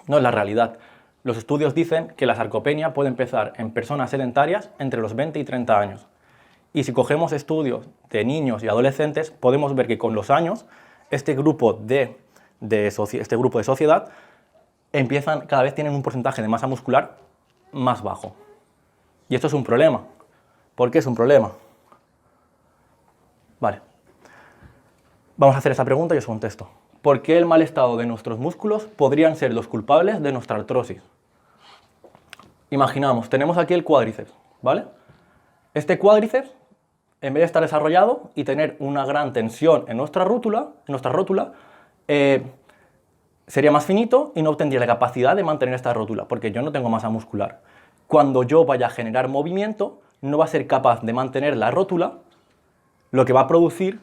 No es la realidad. Los estudios dicen que la sarcopenia puede empezar en personas sedentarias entre los 20 y 30 años. Y si cogemos estudios de niños y adolescentes, podemos ver que con los años este grupo de sociedad cada vez tienen un porcentaje de masa muscular más bajo. Y esto es un problema. ¿Por qué es un problema? Vale. Vamos a hacer esa pregunta y os contesto. ¿Por qué el mal estado de nuestros músculos podrían ser los culpables de nuestra artrosis? Imaginamos, tenemos aquí el cuádriceps, ¿vale? Este cuádriceps, en vez de estar desarrollado y tener una gran tensión en nuestra rótula, sería más finito y no obtendría la capacidad de mantener esta rótula, porque yo no tengo masa muscular. Cuando yo vaya a generar movimiento, no va a ser capaz de mantener la rótula, lo que va a producir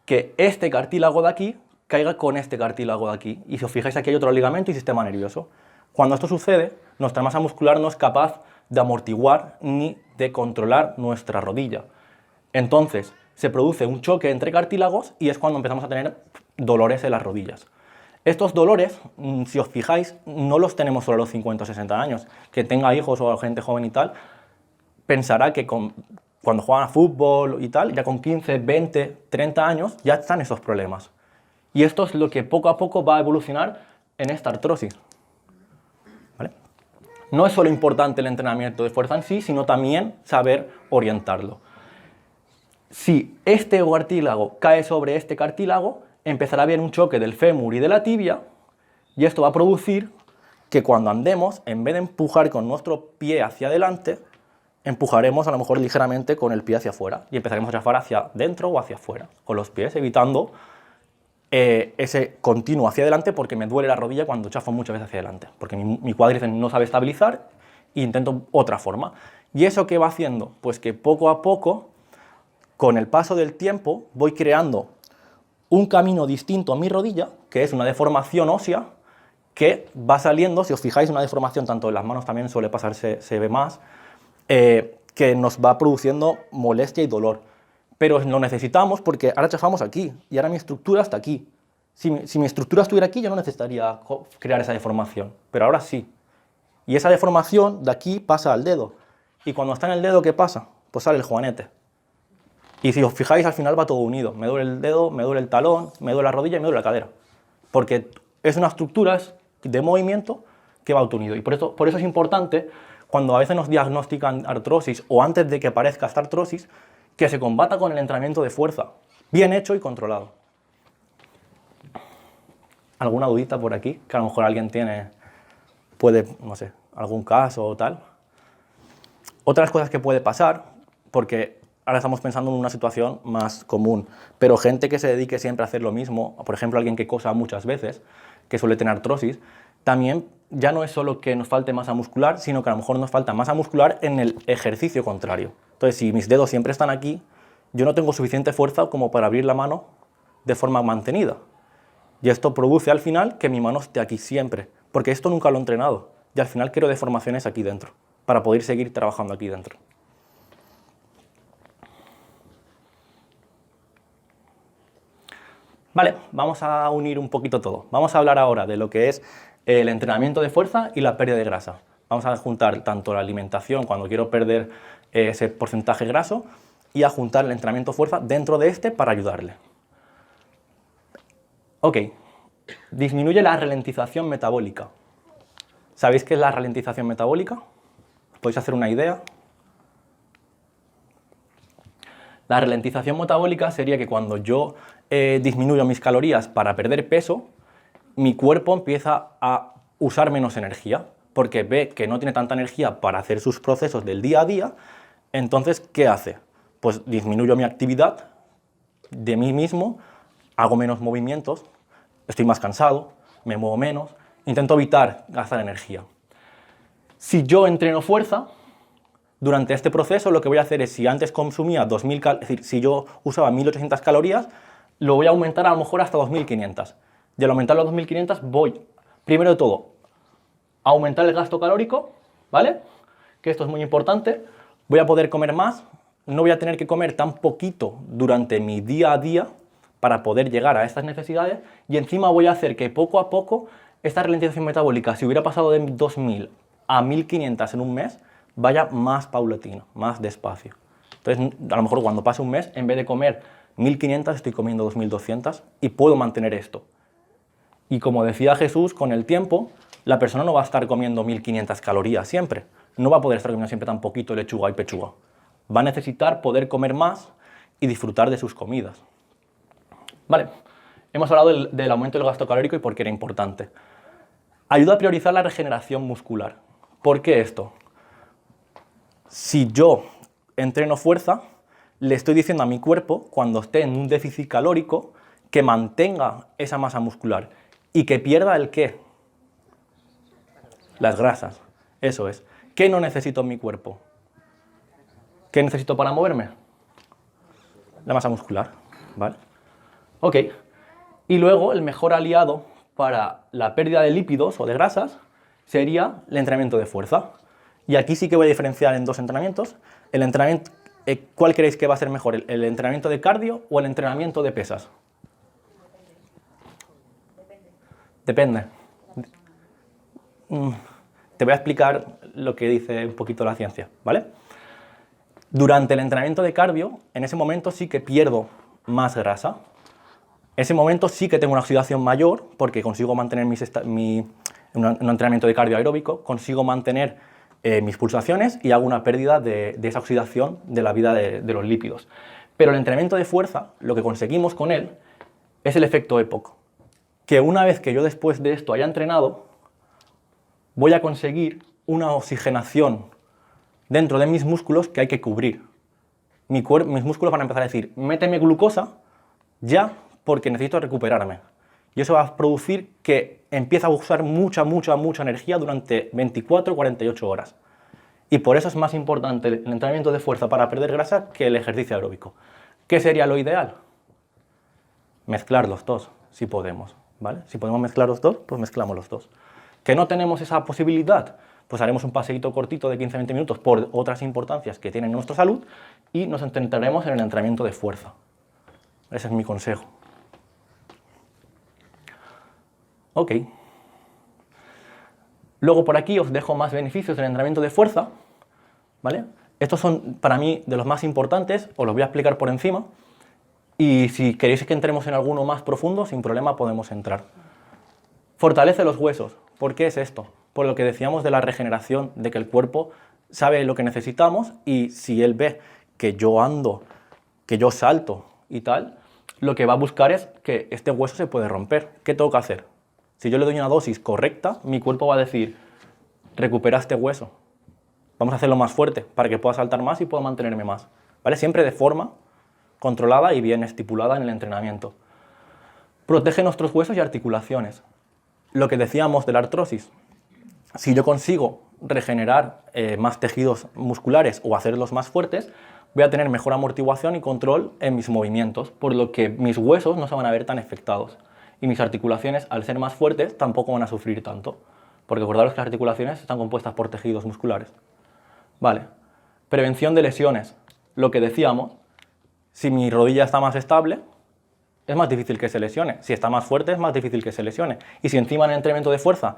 que este cartílago de aquí caiga con este cartílago de aquí. Y si os fijáis, aquí hay otro ligamento y sistema nervioso. Cuando esto sucede, nuestra masa muscular no es capaz de amortiguar ni de controlar nuestra rodilla. Entonces, se produce un choque entre cartílagos y es cuando empezamos a tener dolores en las rodillas. Estos dolores, si os fijáis, no los tenemos solo a los 50 o 60 años. Que tenga hijos o gente joven y tal, pensará que cuando juegan a fútbol y tal, ya con 15, 20, 30 años, ya están esos problemas. Y esto es lo que poco a poco va a evolucionar en esta artrosis. ¿Vale? No es solo importante el entrenamiento de fuerza en sí, sino también saber orientarlo. Si este cartílago cae sobre este cartílago, empezará a haber un choque del fémur y de la tibia, y esto va a producir que cuando andemos, en vez de empujar con nuestro pie hacia adelante, empujaremos a lo mejor ligeramente con el pie hacia afuera y empezaremos a chafar hacia dentro o hacia afuera con los pies, evitando ese continuo hacia adelante, porque me duele la rodilla cuando chafo muchas veces hacia adelante, porque mi cuádriceps no sabe estabilizar e intento otra forma. ¿Y eso qué va haciendo? Pues que poco a poco, con el paso del tiempo, voy creando un camino distinto a mi rodilla, que es una deformación ósea, que va saliendo, si os fijáis, una deformación tanto en las manos también suele pasar, se ve más, que nos va produciendo molestia y dolor. Pero lo necesitamos porque ahora chafamos aquí, y ahora mi estructura está aquí. Si mi estructura estuviera aquí, yo no necesitaría crear esa deformación, pero ahora sí. Y esa deformación de aquí pasa al dedo. Y cuando está en el dedo, ¿qué pasa? Pues sale el juanete. Y si os fijáis, al final va todo unido. Me duele el dedo, me duele el talón, me duele la rodilla y me duele la cadera. Porque es una estructura de movimiento que va todo unido. Y por eso es importante, cuando a veces nos diagnostican artrosis o antes de que aparezca esta artrosis, que se combata con el entrenamiento de fuerza, bien hecho y controlado. ¿Alguna dudita por aquí? Que a lo mejor alguien puede, no sé, algún caso o tal. Otras cosas que puede pasar, porque ahora estamos pensando en una situación más común, pero gente que se dedique siempre a hacer lo mismo, por ejemplo, alguien que cosa muchas veces, que suele tener artrosis, también ya no es solo que nos falte masa muscular, sino que a lo mejor nos falta masa muscular en el ejercicio contrario. Entonces, si mis dedos siempre están aquí, yo no tengo suficiente fuerza como para abrir la mano de forma mantenida. Y esto produce al final que mi mano esté aquí siempre, porque esto nunca lo he entrenado. Y al final quiero deformaciones aquí dentro, para poder seguir trabajando aquí dentro. Vale, vamos a unir un poquito todo. Vamos a hablar ahora de lo que es el entrenamiento de fuerza y la pérdida de grasa. Vamos a juntar tanto la alimentación cuando quiero perder ese porcentaje graso y a juntar el entrenamiento fuerza dentro de este para ayudarle. Ok, disminuye la ralentización metabólica. ¿Sabéis qué es la ralentización metabólica? ¿Podéis hacer una idea? La ralentización metabólica sería que cuando yo disminuyo mis calorías para perder peso, mi cuerpo empieza a usar menos energía, porque ve que no tiene tanta energía para hacer sus procesos del día a día. Entonces, ¿qué hace? Pues disminuyo mi actividad de mí mismo, hago menos movimientos, estoy más cansado, me muevo menos, intento evitar gastar energía. Si yo entreno fuerza, durante este proceso lo que voy a hacer es, si antes consumía 2000 calorías, es decir, si yo usaba 1800 calorías, lo voy a aumentar a lo mejor hasta 2500. Y al aumentar las 2500 voy, primero de todo, a aumentar el gasto calórico, ¿vale? Que esto es muy importante. Voy a poder comer más, no voy a tener que comer tan poquito durante mi día a día para poder llegar a estas necesidades, y encima voy a hacer que poco a poco esta ralentización metabólica, si hubiera pasado de 2000 a 1500 en un mes, vaya más paulatino, más despacio. Entonces, a lo mejor cuando pase un mes, en vez de comer 1500, estoy comiendo 2200 y puedo mantener esto. Y como decía Jesús, con el tiempo, la persona no va a estar comiendo 1500 calorías siempre. No va a poder estar comiendo siempre tan poquito lechuga y pechuga. Va a necesitar poder comer más y disfrutar de sus comidas. Vale, hemos hablado del aumento del gasto calórico y por qué era importante. Ayuda a priorizar la regeneración muscular. ¿Por qué esto? Si yo entreno fuerza, le estoy diciendo a mi cuerpo, cuando esté en un déficit calórico, que mantenga esa masa muscular y que pierda ¿el qué? Las grasas. Eso es. ¿Qué no necesito en mi cuerpo? ¿Qué necesito para moverme? La masa muscular, ¿vale? Ok. Y luego el mejor aliado para la pérdida de lípidos o de grasas sería el entrenamiento de fuerza. Y aquí sí que voy a diferenciar en dos entrenamientos. El entrenamiento, ¿cuál creéis que va a ser mejor? ¿El entrenamiento de cardio o el entrenamiento de pesas? Depende. Te voy a explicar lo que dice un poquito la ciencia, ¿vale? Durante el entrenamiento de cardio, en ese momento sí que pierdo más grasa. En ese momento sí que tengo una oxidación mayor porque consigo mantener un entrenamiento de cardio aeróbico, consigo mantener mis pulsaciones y hago una pérdida de esa oxidación de la vida de los lípidos. Pero el entrenamiento de fuerza, lo que conseguimos con él es el efecto EPOC, que una vez que yo después de esto haya entrenado, voy a conseguir una oxigenación dentro de mis músculos que hay que cubrir. Mis músculos van a empezar a decir, méteme glucosa ya porque necesito recuperarme. Y eso va a producir que empiece a usar mucha energía durante 24 o 48 horas. Y por eso es más importante el entrenamiento de fuerza para perder grasa que el ejercicio aeróbico. ¿Qué sería lo ideal? Mezclar los dos, si podemos, ¿vale? Si podemos mezclar los dos, pues mezclamos los dos. ¿Que no tenemos esa posibilidad? Pues haremos un paseíto cortito de 15-20 minutos por otras importancias que tiene nuestra salud y nos centraremos en el entrenamiento de fuerza. Ese es mi consejo. Ok. Luego por aquí os dejo más beneficios del entrenamiento de fuerza, ¿vale? Estos son para mí de los más importantes, os los voy a explicar por encima y si queréis que entremos en alguno más profundo, sin problema podemos entrar. Fortalece los huesos. ¿Por qué es esto? Por lo que decíamos de la regeneración, de que el cuerpo sabe lo que necesitamos y si él ve que yo ando, que yo salto y tal, lo que va a buscar es que este hueso se puede romper. ¿Qué tengo que hacer? Si yo le doy una dosis correcta, mi cuerpo va a decir, recupera este hueso. Vamos a hacerlo más fuerte para que pueda saltar más y pueda mantenerme más. ¿Vale? Siempre de forma controlada y bien estipulada en el entrenamiento. Protege nuestros huesos y articulaciones. Lo que decíamos de la artrosis. Si yo consigo regenerar más tejidos musculares o hacerlos más fuertes, voy a tener mejor amortiguación y control en mis movimientos, por lo que mis huesos no se van a ver tan afectados. Y mis articulaciones, al ser más fuertes, tampoco van a sufrir tanto. Porque acordaros que las articulaciones están compuestas por tejidos musculares. Vale. Prevención de lesiones. Lo que decíamos, si mi rodilla está más estable, es más difícil que se lesione. Si está más fuerte, es más difícil que se lesione. Y si encima en el entrenamiento de fuerza,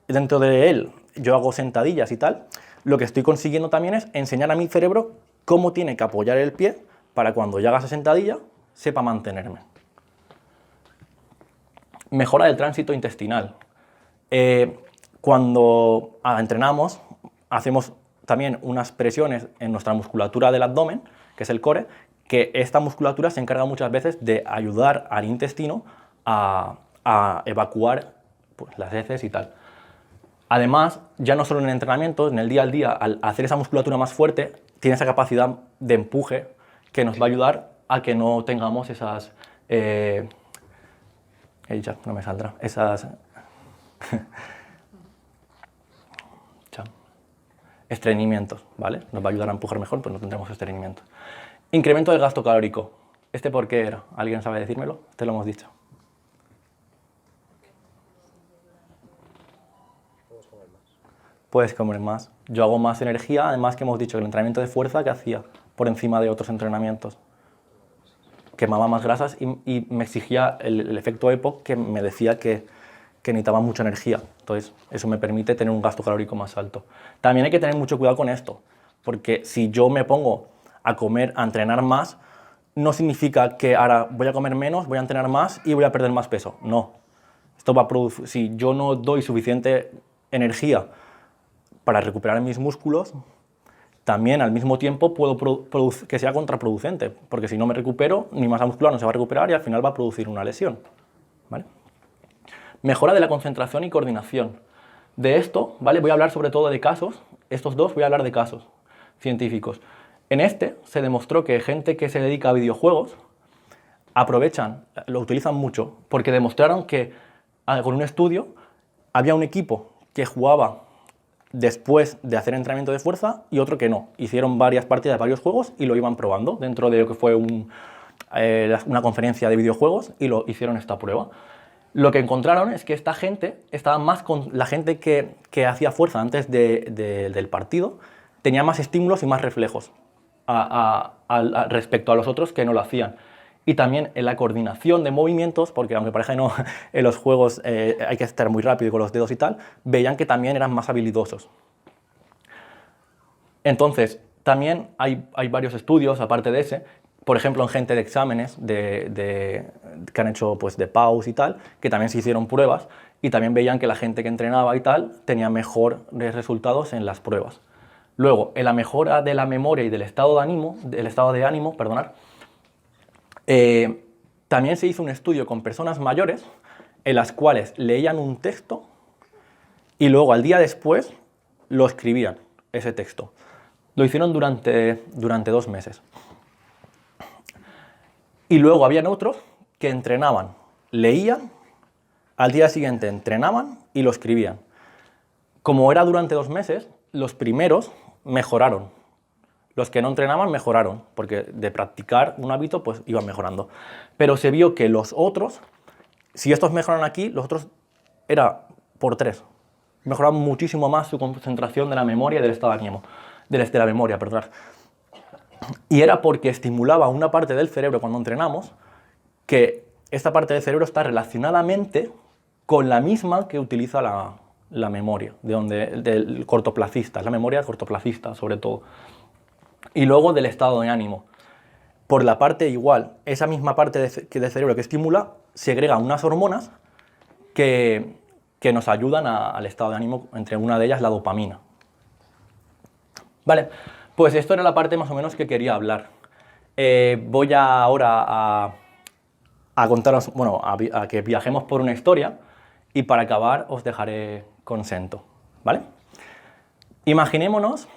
dentro de él, yo hago sentadillas y tal, lo que estoy consiguiendo también es enseñar a mi cerebro cómo tiene que apoyar el pie para cuando yo haga esa sentadilla, sepa mantenerme. Mejora del tránsito intestinal. Cuando entrenamos, hacemos también unas presiones en nuestra musculatura del abdomen, que es el core, que esta musculatura se encarga muchas veces de ayudar al intestino a evacuar pues, las heces y tal. Además, ya no solo en el entrenamiento, en el día al día, al hacer esa musculatura más fuerte, tiene esa capacidad de empuje que nos va a ayudar a que no tengamos esas... ya, no me saldrá. Esas... estreñimientos, ¿vale? Nos va a ayudar a empujar mejor, pues no tendremos estreñimiento. Incremento del gasto calórico. ¿Este por qué era? ¿Alguien sabe decírmelo? Te lo hemos dicho. Puedes comer más. Yo hago más energía, además que hemos dicho que el entrenamiento de fuerza que hacía por encima de otros entrenamientos. Quemaba más grasas y me exigía el efecto EPOC que me decía que necesitaba mucha energía. Entonces, eso me permite tener un gasto calórico más alto. También hay que tener mucho cuidado con esto, porque si yo me pongo a comer, a entrenar más, no significa que ahora voy a comer menos, voy a entrenar más y voy a perder más peso. No. Esto va a producir, si yo no doy suficiente energía para recuperar mis músculos, también al mismo tiempo puedo que sea contraproducente, porque si no me recupero, mi masa muscular no se va a recuperar y al final va a producir una lesión. ¿Vale? Mejora de la concentración y coordinación. De esto, ¿vale? Voy a hablar sobre todo de casos, estos dos voy a hablar de casos científicos. En este se demostró que gente que se dedica a videojuegos aprovechan, lo utilizan mucho, porque demostraron que con un estudio había un equipo que jugaba después de hacer entrenamiento de fuerza y otro que no. Hicieron varias partidas de varios juegos y lo iban probando dentro de lo que fue una conferencia de videojuegos y lo hicieron esta prueba. Lo que encontraron es que esta gente estaba más con la gente que hacía fuerza antes del partido, tenía más estímulos y más reflejos respecto a los otros que no lo hacían. y también en la coordinación de movimientos, porque aunque parezca que no, en los juegos hay que estar muy rápido con los dedos y tal, veían que también eran más habilidosos. Entonces, también hay varios estudios, aparte de ese, por ejemplo, en gente de exámenes que han hecho pues, de PAUS y tal, que también se hicieron pruebas y también veían que la gente que entrenaba y tal tenía mejores resultados en las pruebas. Luego, en la mejora de la memoria y del estado de ánimo, perdonad, también se hizo un estudio con personas mayores en las cuales leían un texto y luego al día después lo escribían, ese texto. Lo hicieron durante 2 meses. Y luego habían otros que entrenaban, leían, al día siguiente entrenaban y lo escribían. Como era durante 2 meses, los primeros mejoraron. Los que no entrenaban mejoraron, porque de practicar un hábito pues iban mejorando. Pero se vio que los otros, si estos mejoran aquí, los otros era por 3. Mejoraban muchísimo más su concentración de la memoria y del estado de ánimo. De la memoria, perdón. Y era porque estimulaba una parte del cerebro cuando entrenamos, que esta parte del cerebro está relacionadamente con la misma que utiliza la memoria, del cortoplacista, es la memoria cortoplacista sobre todo. Y luego del estado de ánimo. Por la parte igual, esa misma parte del cerebro que estimula, segrega unas hormonas que nos ayudan al estado de ánimo, entre una de ellas la dopamina. Vale, pues esto era la parte más o menos que quería hablar. Voy ahora a contaros, bueno, a que viajemos por una historia y para acabar os dejaré con Sento, ¿vale? Imaginémonos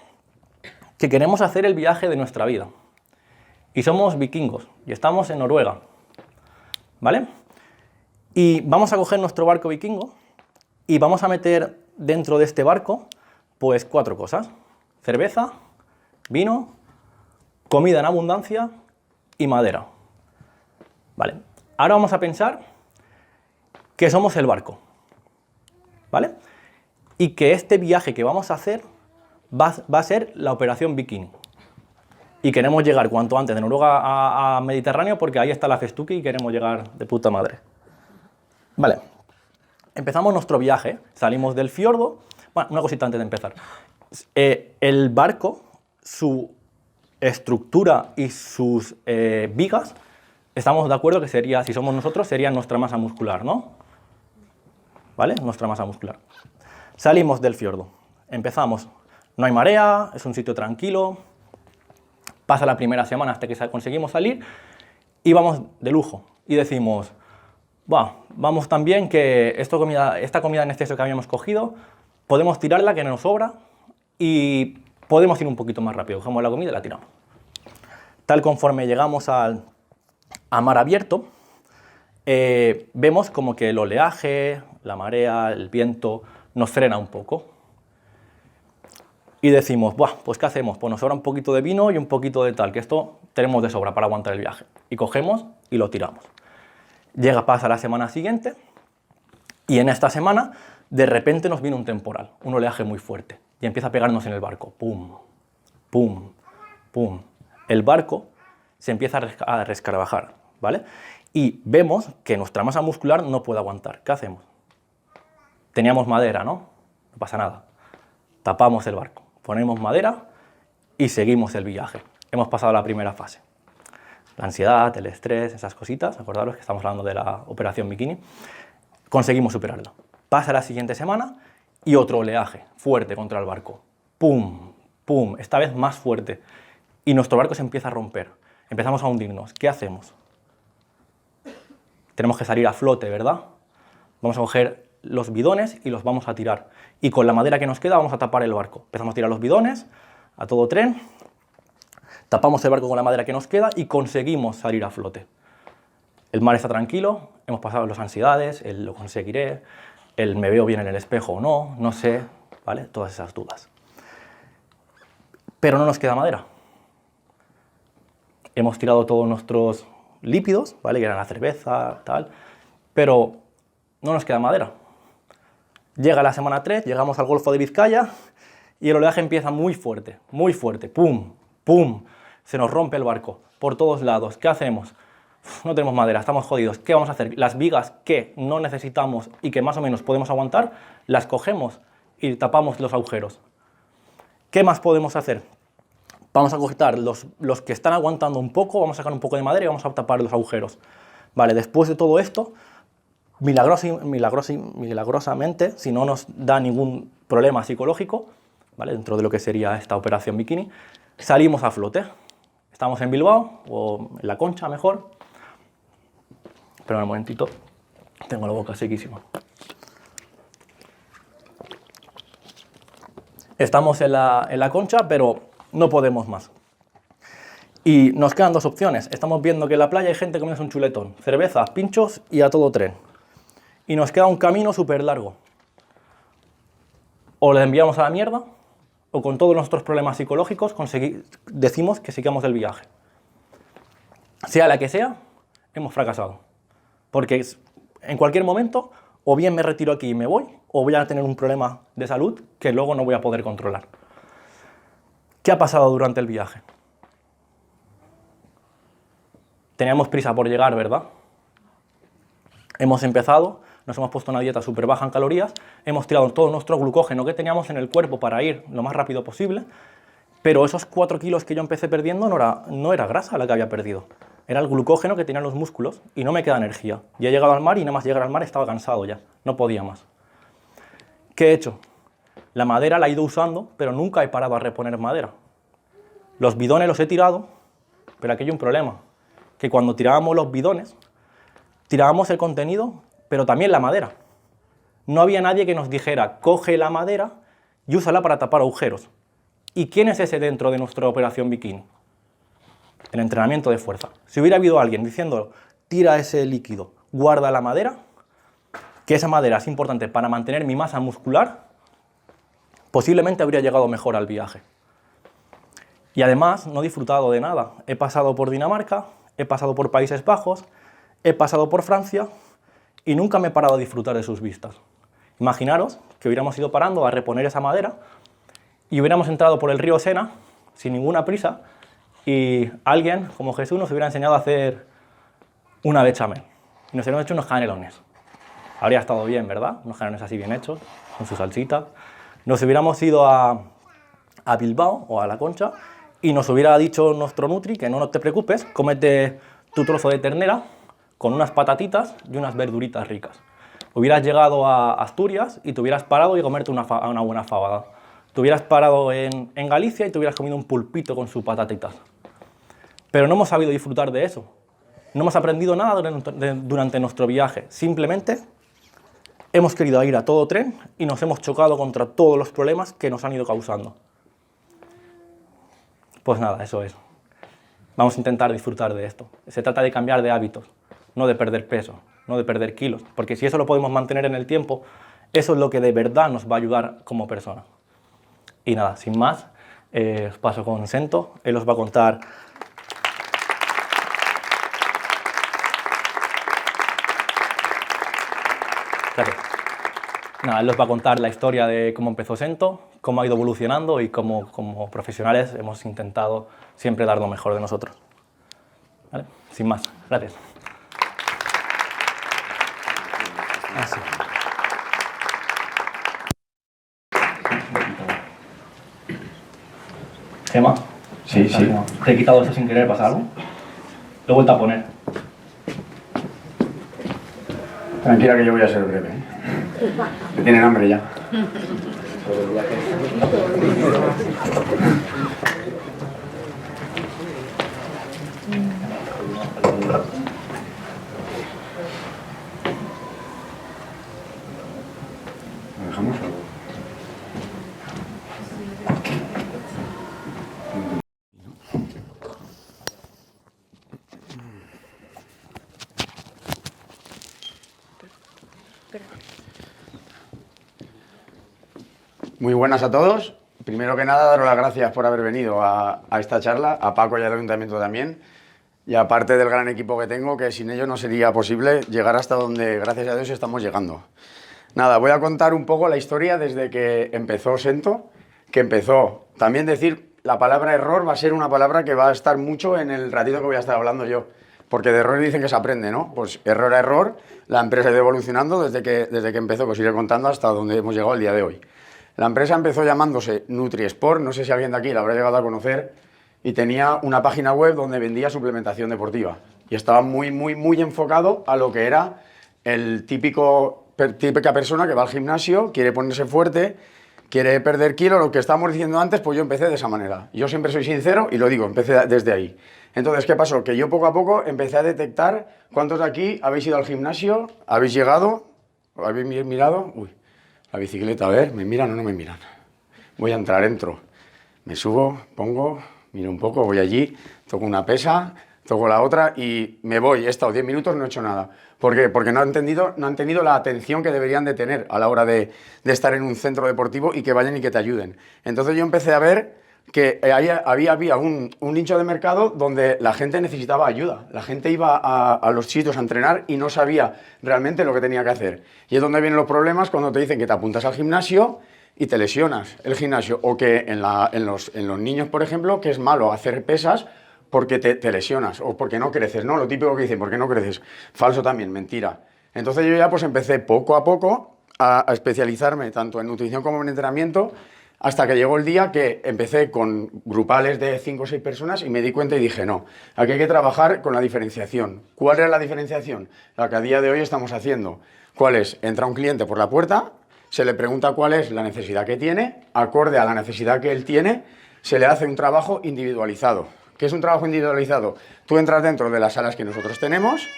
que queremos hacer el viaje de nuestra vida y somos vikingos y estamos en Noruega, ¿vale? Y vamos a coger nuestro barco vikingo y vamos a meter dentro de este barco pues 4 cosas: cerveza, vino, comida en abundancia y madera. Vale. Ahora vamos a pensar que somos el barco, ¿vale? Y que este viaje que vamos a hacer va a ser la operación Bikini. Y queremos llegar cuanto antes de Noruega a Mediterráneo porque ahí está la Festuki y queremos llegar de puta madre. Vale. Empezamos nuestro viaje, salimos del fiordo. Bueno, una cosita antes de empezar. El barco, su estructura y sus vigas, estamos de acuerdo que sería, si somos nosotros, sería nuestra masa muscular, ¿no? ¿Vale? Nuestra masa muscular. Salimos del fiordo, empezamos, no hay marea, es un sitio tranquilo, pasa la primera semana hasta que conseguimos salir y vamos de lujo y decimos, vamos también que esta comida en exceso que habíamos cogido, podemos tirarla que nos sobra y podemos ir un poquito más rápido, cogemos la comida y la tiramos. Tal conforme llegamos a mar abierto, vemos como que el oleaje, la marea, el viento nos frena un poco. Y decimos, pues ¿qué hacemos? Pues nos sobra un poquito de vino y un poquito de tal, que esto tenemos de sobra para aguantar el viaje. Y cogemos y lo tiramos. Pasa la semana siguiente y en esta semana de repente nos viene un temporal, un oleaje muy fuerte y empieza a pegarnos en el barco. Pum, pum, pum. El barco se empieza a resquebrajar, ¿vale? Y vemos que nuestra masa muscular no puede aguantar. ¿Qué hacemos? Teníamos madera, ¿no? No pasa nada. Tapamos el barco, ponemos madera y seguimos el viaje. Hemos pasado la primera fase. La ansiedad, el estrés, esas cositas, acordaros que estamos hablando de la operación Bikini. Conseguimos superarla. Pasa la siguiente semana y otro oleaje fuerte contra el barco. ¡Pum! ¡Pum! Esta vez más fuerte. Y nuestro barco se empieza a romper. Empezamos a hundirnos. ¿Qué hacemos? Tenemos que salir a flote, ¿verdad? Vamos a coger los bidones y los vamos a tirar. Y con la madera que nos queda vamos a tapar el barco. Empezamos a tirar los bidones a todo tren. Tapamos el barco con la madera que nos queda y conseguimos salir a flote. El mar está tranquilo, hemos pasado las ansiedades, el lo conseguiré, el me veo bien en el espejo o no, no sé, ¿vale? Todas esas dudas. Pero no nos queda madera. Hemos tirado todos nuestros lípidos, ¿vale? Que eran la cerveza, tal, pero no nos queda madera. Llega la semana 3, llegamos al Golfo de Vizcaya y el oleaje empieza muy fuerte, pum, pum. Se nos rompe el barco por todos lados. ¿Qué hacemos? no tenemos madera, estamos jodidos. ¿Qué vamos a hacer? Las vigas que no necesitamos y que más o menos podemos aguantar, las cogemos y tapamos los agujeros. ¿Qué más podemos hacer? Vamos a cortar los que están aguantando un poco, vamos a sacar un poco de madera y vamos a tapar los agujeros. Vale, después de todo esto, milagrosamente, si no nos da ningún problema psicológico, ¿vale? Dentro de lo que sería esta operación bikini, salimos a flote. Estamos en Bilbao, o en La Concha mejor. Pero un momentito, tengo la boca sequísima. Estamos en la Concha, pero no podemos más. Y nos quedan dos opciones. Estamos viendo que en la playa hay gente comiendo un chuletón, cerveza, pinchos y a todo tren. Y nos queda un camino súper largo. O le enviamos a la mierda, o con todos nuestros problemas psicológicos decimos que sigamos el viaje. Sea la que sea, hemos fracasado. Porque en cualquier momento, o bien me retiro aquí y me voy, o voy a tener un problema de salud que luego no voy a poder controlar. ¿Qué ha pasado durante el viaje? Teníamos prisa por llegar, ¿verdad? Hemos empezado, nos hemos puesto una dieta súper baja en calorías, hemos tirado todo nuestro glucógeno que teníamos en el cuerpo para ir lo más rápido posible, pero esos 4 kilos que yo empecé perdiendo no era grasa la que había perdido, era el glucógeno que tenían los músculos y no me queda energía. Ya he llegado al mar y nada más llegar al mar estaba cansado ya, no podía más. ¿Qué he hecho? La madera la he ido usando, pero nunca he parado a reponer madera. Los bidones los he tirado, pero aquí hay un problema, que cuando tirábamos los bidones, tirábamos el contenido, pero también la madera. No había nadie que nos dijera, coge la madera y úsala para tapar agujeros. ¿Y quién es ese dentro de nuestra operación bikini? El entrenamiento de fuerza. Si hubiera habido alguien diciendo, tira ese líquido, guarda la madera, que esa madera es importante para mantener mi masa muscular, posiblemente habría llegado mejor al viaje. Y además no he disfrutado de nada. He pasado por Dinamarca, he pasado por Países Bajos, he pasado por Francia y nunca me he parado a disfrutar de sus vistas. Imaginaros que hubiéramos ido parando a reponer esa madera y hubiéramos entrado por el río Sena sin ninguna prisa y alguien como Jesús nos hubiera enseñado a hacer una bechamel y nos hubiéramos hecho unos canelones. Habría estado bien, ¿verdad? Unos canelones así bien hechos, con su salsita. Nos hubiéramos ido a Bilbao o a La Concha y nos hubiera dicho nuestro nutri que no te preocupes, cómete tu trozo de ternera con unas patatitas y unas verduritas ricas. Hubieras llegado a Asturias y te hubieras parado y comerte una buena fabada. Te hubieras parado en Galicia y te hubieras comido un pulpito con sus patatitas. Pero no hemos sabido disfrutar de eso. No hemos aprendido nada durante nuestro viaje. Simplemente hemos querido ir a todo tren y nos hemos chocado contra todos los problemas que nos han ido causando. Pues nada, eso es. Vamos a intentar disfrutar de esto. Se trata de cambiar de hábitos, no de perder peso, no de perder kilos. Porque si eso lo podemos mantener en el tiempo, eso es lo que de verdad nos va a ayudar como persona. Y nada, sin más, os paso con Sento. Él os va a contar... Gracias. Nada, él os va a contar la historia de cómo empezó Sento, cómo ha ido evolucionando y cómo como profesionales hemos intentado siempre dar lo mejor de nosotros. ¿Vale? Sin más, gracias. Así. Gemma. Sí, sí. Te he quitado eso sin querer, ¿pasa algo? Lo he vuelto a poner. Tranquila que yo voy a ser breve. Que tienen hambre ya. ¿Lo dejamos? Muy buenas a todos. Primero que nada, daros las gracias por haber venido a esta charla, a Paco y al Ayuntamiento también, y aparte del gran equipo que tengo, que sin ellos no sería posible llegar hasta donde, gracias a Dios, estamos llegando. Nada, voy a contar un poco la historia desde que empezó Sento, también decir, la palabra error va a ser una palabra que va a estar mucho en el ratito que voy a estar hablando yo, porque de errores dicen que se aprende, ¿no? Pues error a error, la empresa ha ido evolucionando desde que empezó, que os iré contando hasta donde hemos llegado el día de hoy. La empresa empezó llamándose NutriSport, no sé si alguien de aquí la habrá llegado a conocer, y tenía una página web donde vendía suplementación deportiva. Y estaba muy enfocado a lo que era el típica persona que va al gimnasio, quiere ponerse fuerte, quiere perder kilos, lo que estábamos diciendo antes, pues yo empecé de esa manera. Yo siempre soy sincero y lo digo, empecé desde ahí. Entonces, ¿qué pasó? Que yo poco a poco empecé a detectar cuántos de aquí habéis ido al gimnasio, habéis llegado, habéis mirado, uy, la bicicleta, a ver, ¿me miran o no me miran? Voy a entrar, entro, me subo, pongo, miro un poco, voy allí, toco una pesa, toco la otra y me voy. He estado 10 minutos, no he hecho nada. ¿Por qué? Porque no han tenido la atención que deberían de tener a la hora de estar en un centro deportivo y que vayan y que te ayuden. Entonces yo empecé a ver que había un nicho de mercado donde la gente necesitaba ayuda. La gente iba a los sitios a entrenar y no sabía realmente lo que tenía que hacer. Y es donde vienen los problemas cuando te dicen que te apuntas al gimnasio y te lesionas el gimnasio. O que en los niños, por ejemplo, que es malo hacer pesas porque te lesionas o porque no creces, ¿no? Lo típico que dicen, ¿por qué no creces? Falso también, mentira. Entonces yo ya pues empecé poco a poco a especializarme tanto en nutrición como en entrenamiento, hasta que llegó el día que empecé con grupales de 5 o 6 personas y me di cuenta y dije, no, aquí hay que trabajar con la diferenciación. ¿Cuál era la diferenciación? La que a día de hoy estamos haciendo. ¿Cuál es? Entra un cliente por la puerta, se le pregunta cuál es la necesidad que tiene, acorde a la necesidad que él tiene, se le hace un trabajo individualizado. ¿Qué es un trabajo individualizado? Tú entras dentro de las salas que nosotros tenemos,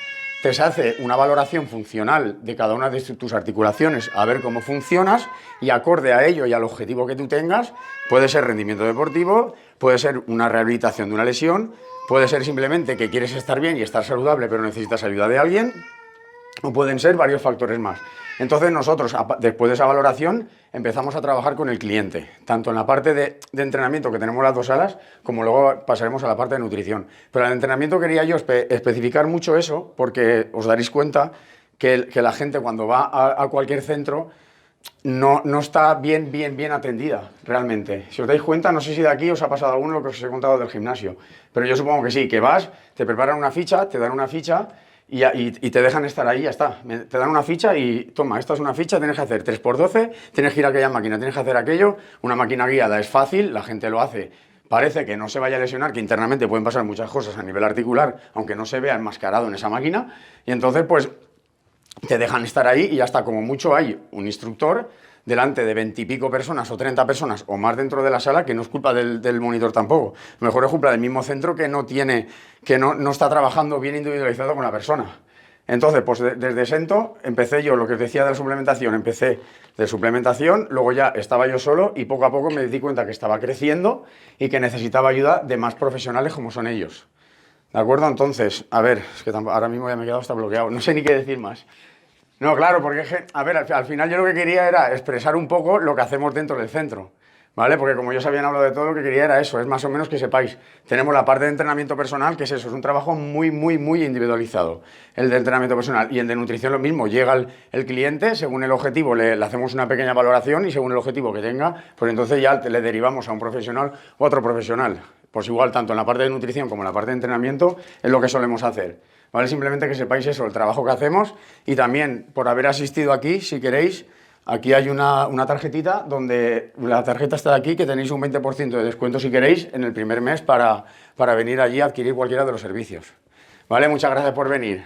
te se hace una valoración funcional de cada una de tus articulaciones, a ver cómo funcionas, y acorde a ello y al objetivo que tú tengas, puede ser rendimiento deportivo, puede ser una rehabilitación de una lesión, puede ser simplemente que quieres estar bien y estar saludable pero necesitas ayuda de alguien, o pueden ser varios factores más. Entonces nosotros, después de esa valoración, empezamos a trabajar con el cliente, tanto en la parte de entrenamiento, que tenemos las 2 salas, como luego pasaremos a la parte de nutrición. Pero en el entrenamiento quería yo especificar mucho eso, porque os daréis cuenta que la gente cuando va a cualquier centro no está bien atendida, realmente. Si os dais cuenta, no sé si de aquí os ha pasado alguno lo que os he contado del gimnasio, pero yo supongo que sí, que vas, te preparan una ficha, te dan una ficha, y te dejan estar ahí, ya está. Te dan una ficha y toma, esta es una ficha, tienes que hacer 3×12, tienes que ir a aquella máquina, tienes que hacer aquello. Una máquina guiada es fácil, la gente lo hace. Parece que no se vaya a lesionar, que internamente pueden pasar muchas cosas a nivel articular, aunque no se vea enmascarado en esa máquina. Y entonces, pues, te dejan estar ahí y ya está. Como mucho hay un instructor delante de 20 y pico personas o 30 personas o más dentro de la sala, que no es culpa del monitor tampoco. A lo mejor es culpa del mismo centro que no está trabajando bien individualizado con la persona. Entonces, pues desde Sento empecé yo, lo que os decía de la suplementación, empecé de suplementación, luego ya estaba yo solo y poco a poco me di cuenta que estaba creciendo y que necesitaba ayuda de más profesionales como son ellos. ¿De acuerdo? Entonces, a ver, es que ahora mismo ya me he quedado hasta bloqueado, no sé ni qué decir más. No, claro, porque, a ver, al final yo lo que quería era expresar un poco lo que hacemos dentro del centro, ¿vale? Porque como yo os habían hablado de todo, lo que quería era eso, es más o menos que sepáis. Tenemos la parte de entrenamiento personal, que es eso, es un trabajo muy individualizado, el de entrenamiento personal. Y el de nutrición lo mismo, llega el cliente, según el objetivo le hacemos una pequeña valoración y según el objetivo que tenga, pues entonces ya le derivamos a un profesional o a otro profesional. Pues igual, tanto en la parte de nutrición como en la parte de entrenamiento, es lo que solemos hacer. ¿Vale? Simplemente que sepáis eso, el trabajo que hacemos y también por haber asistido aquí, si queréis, aquí hay una tarjetita donde la tarjeta está de aquí, que tenéis un 20% de descuento si queréis en el primer mes para venir allí a adquirir cualquiera de los servicios. ¿Vale? Muchas gracias por venir.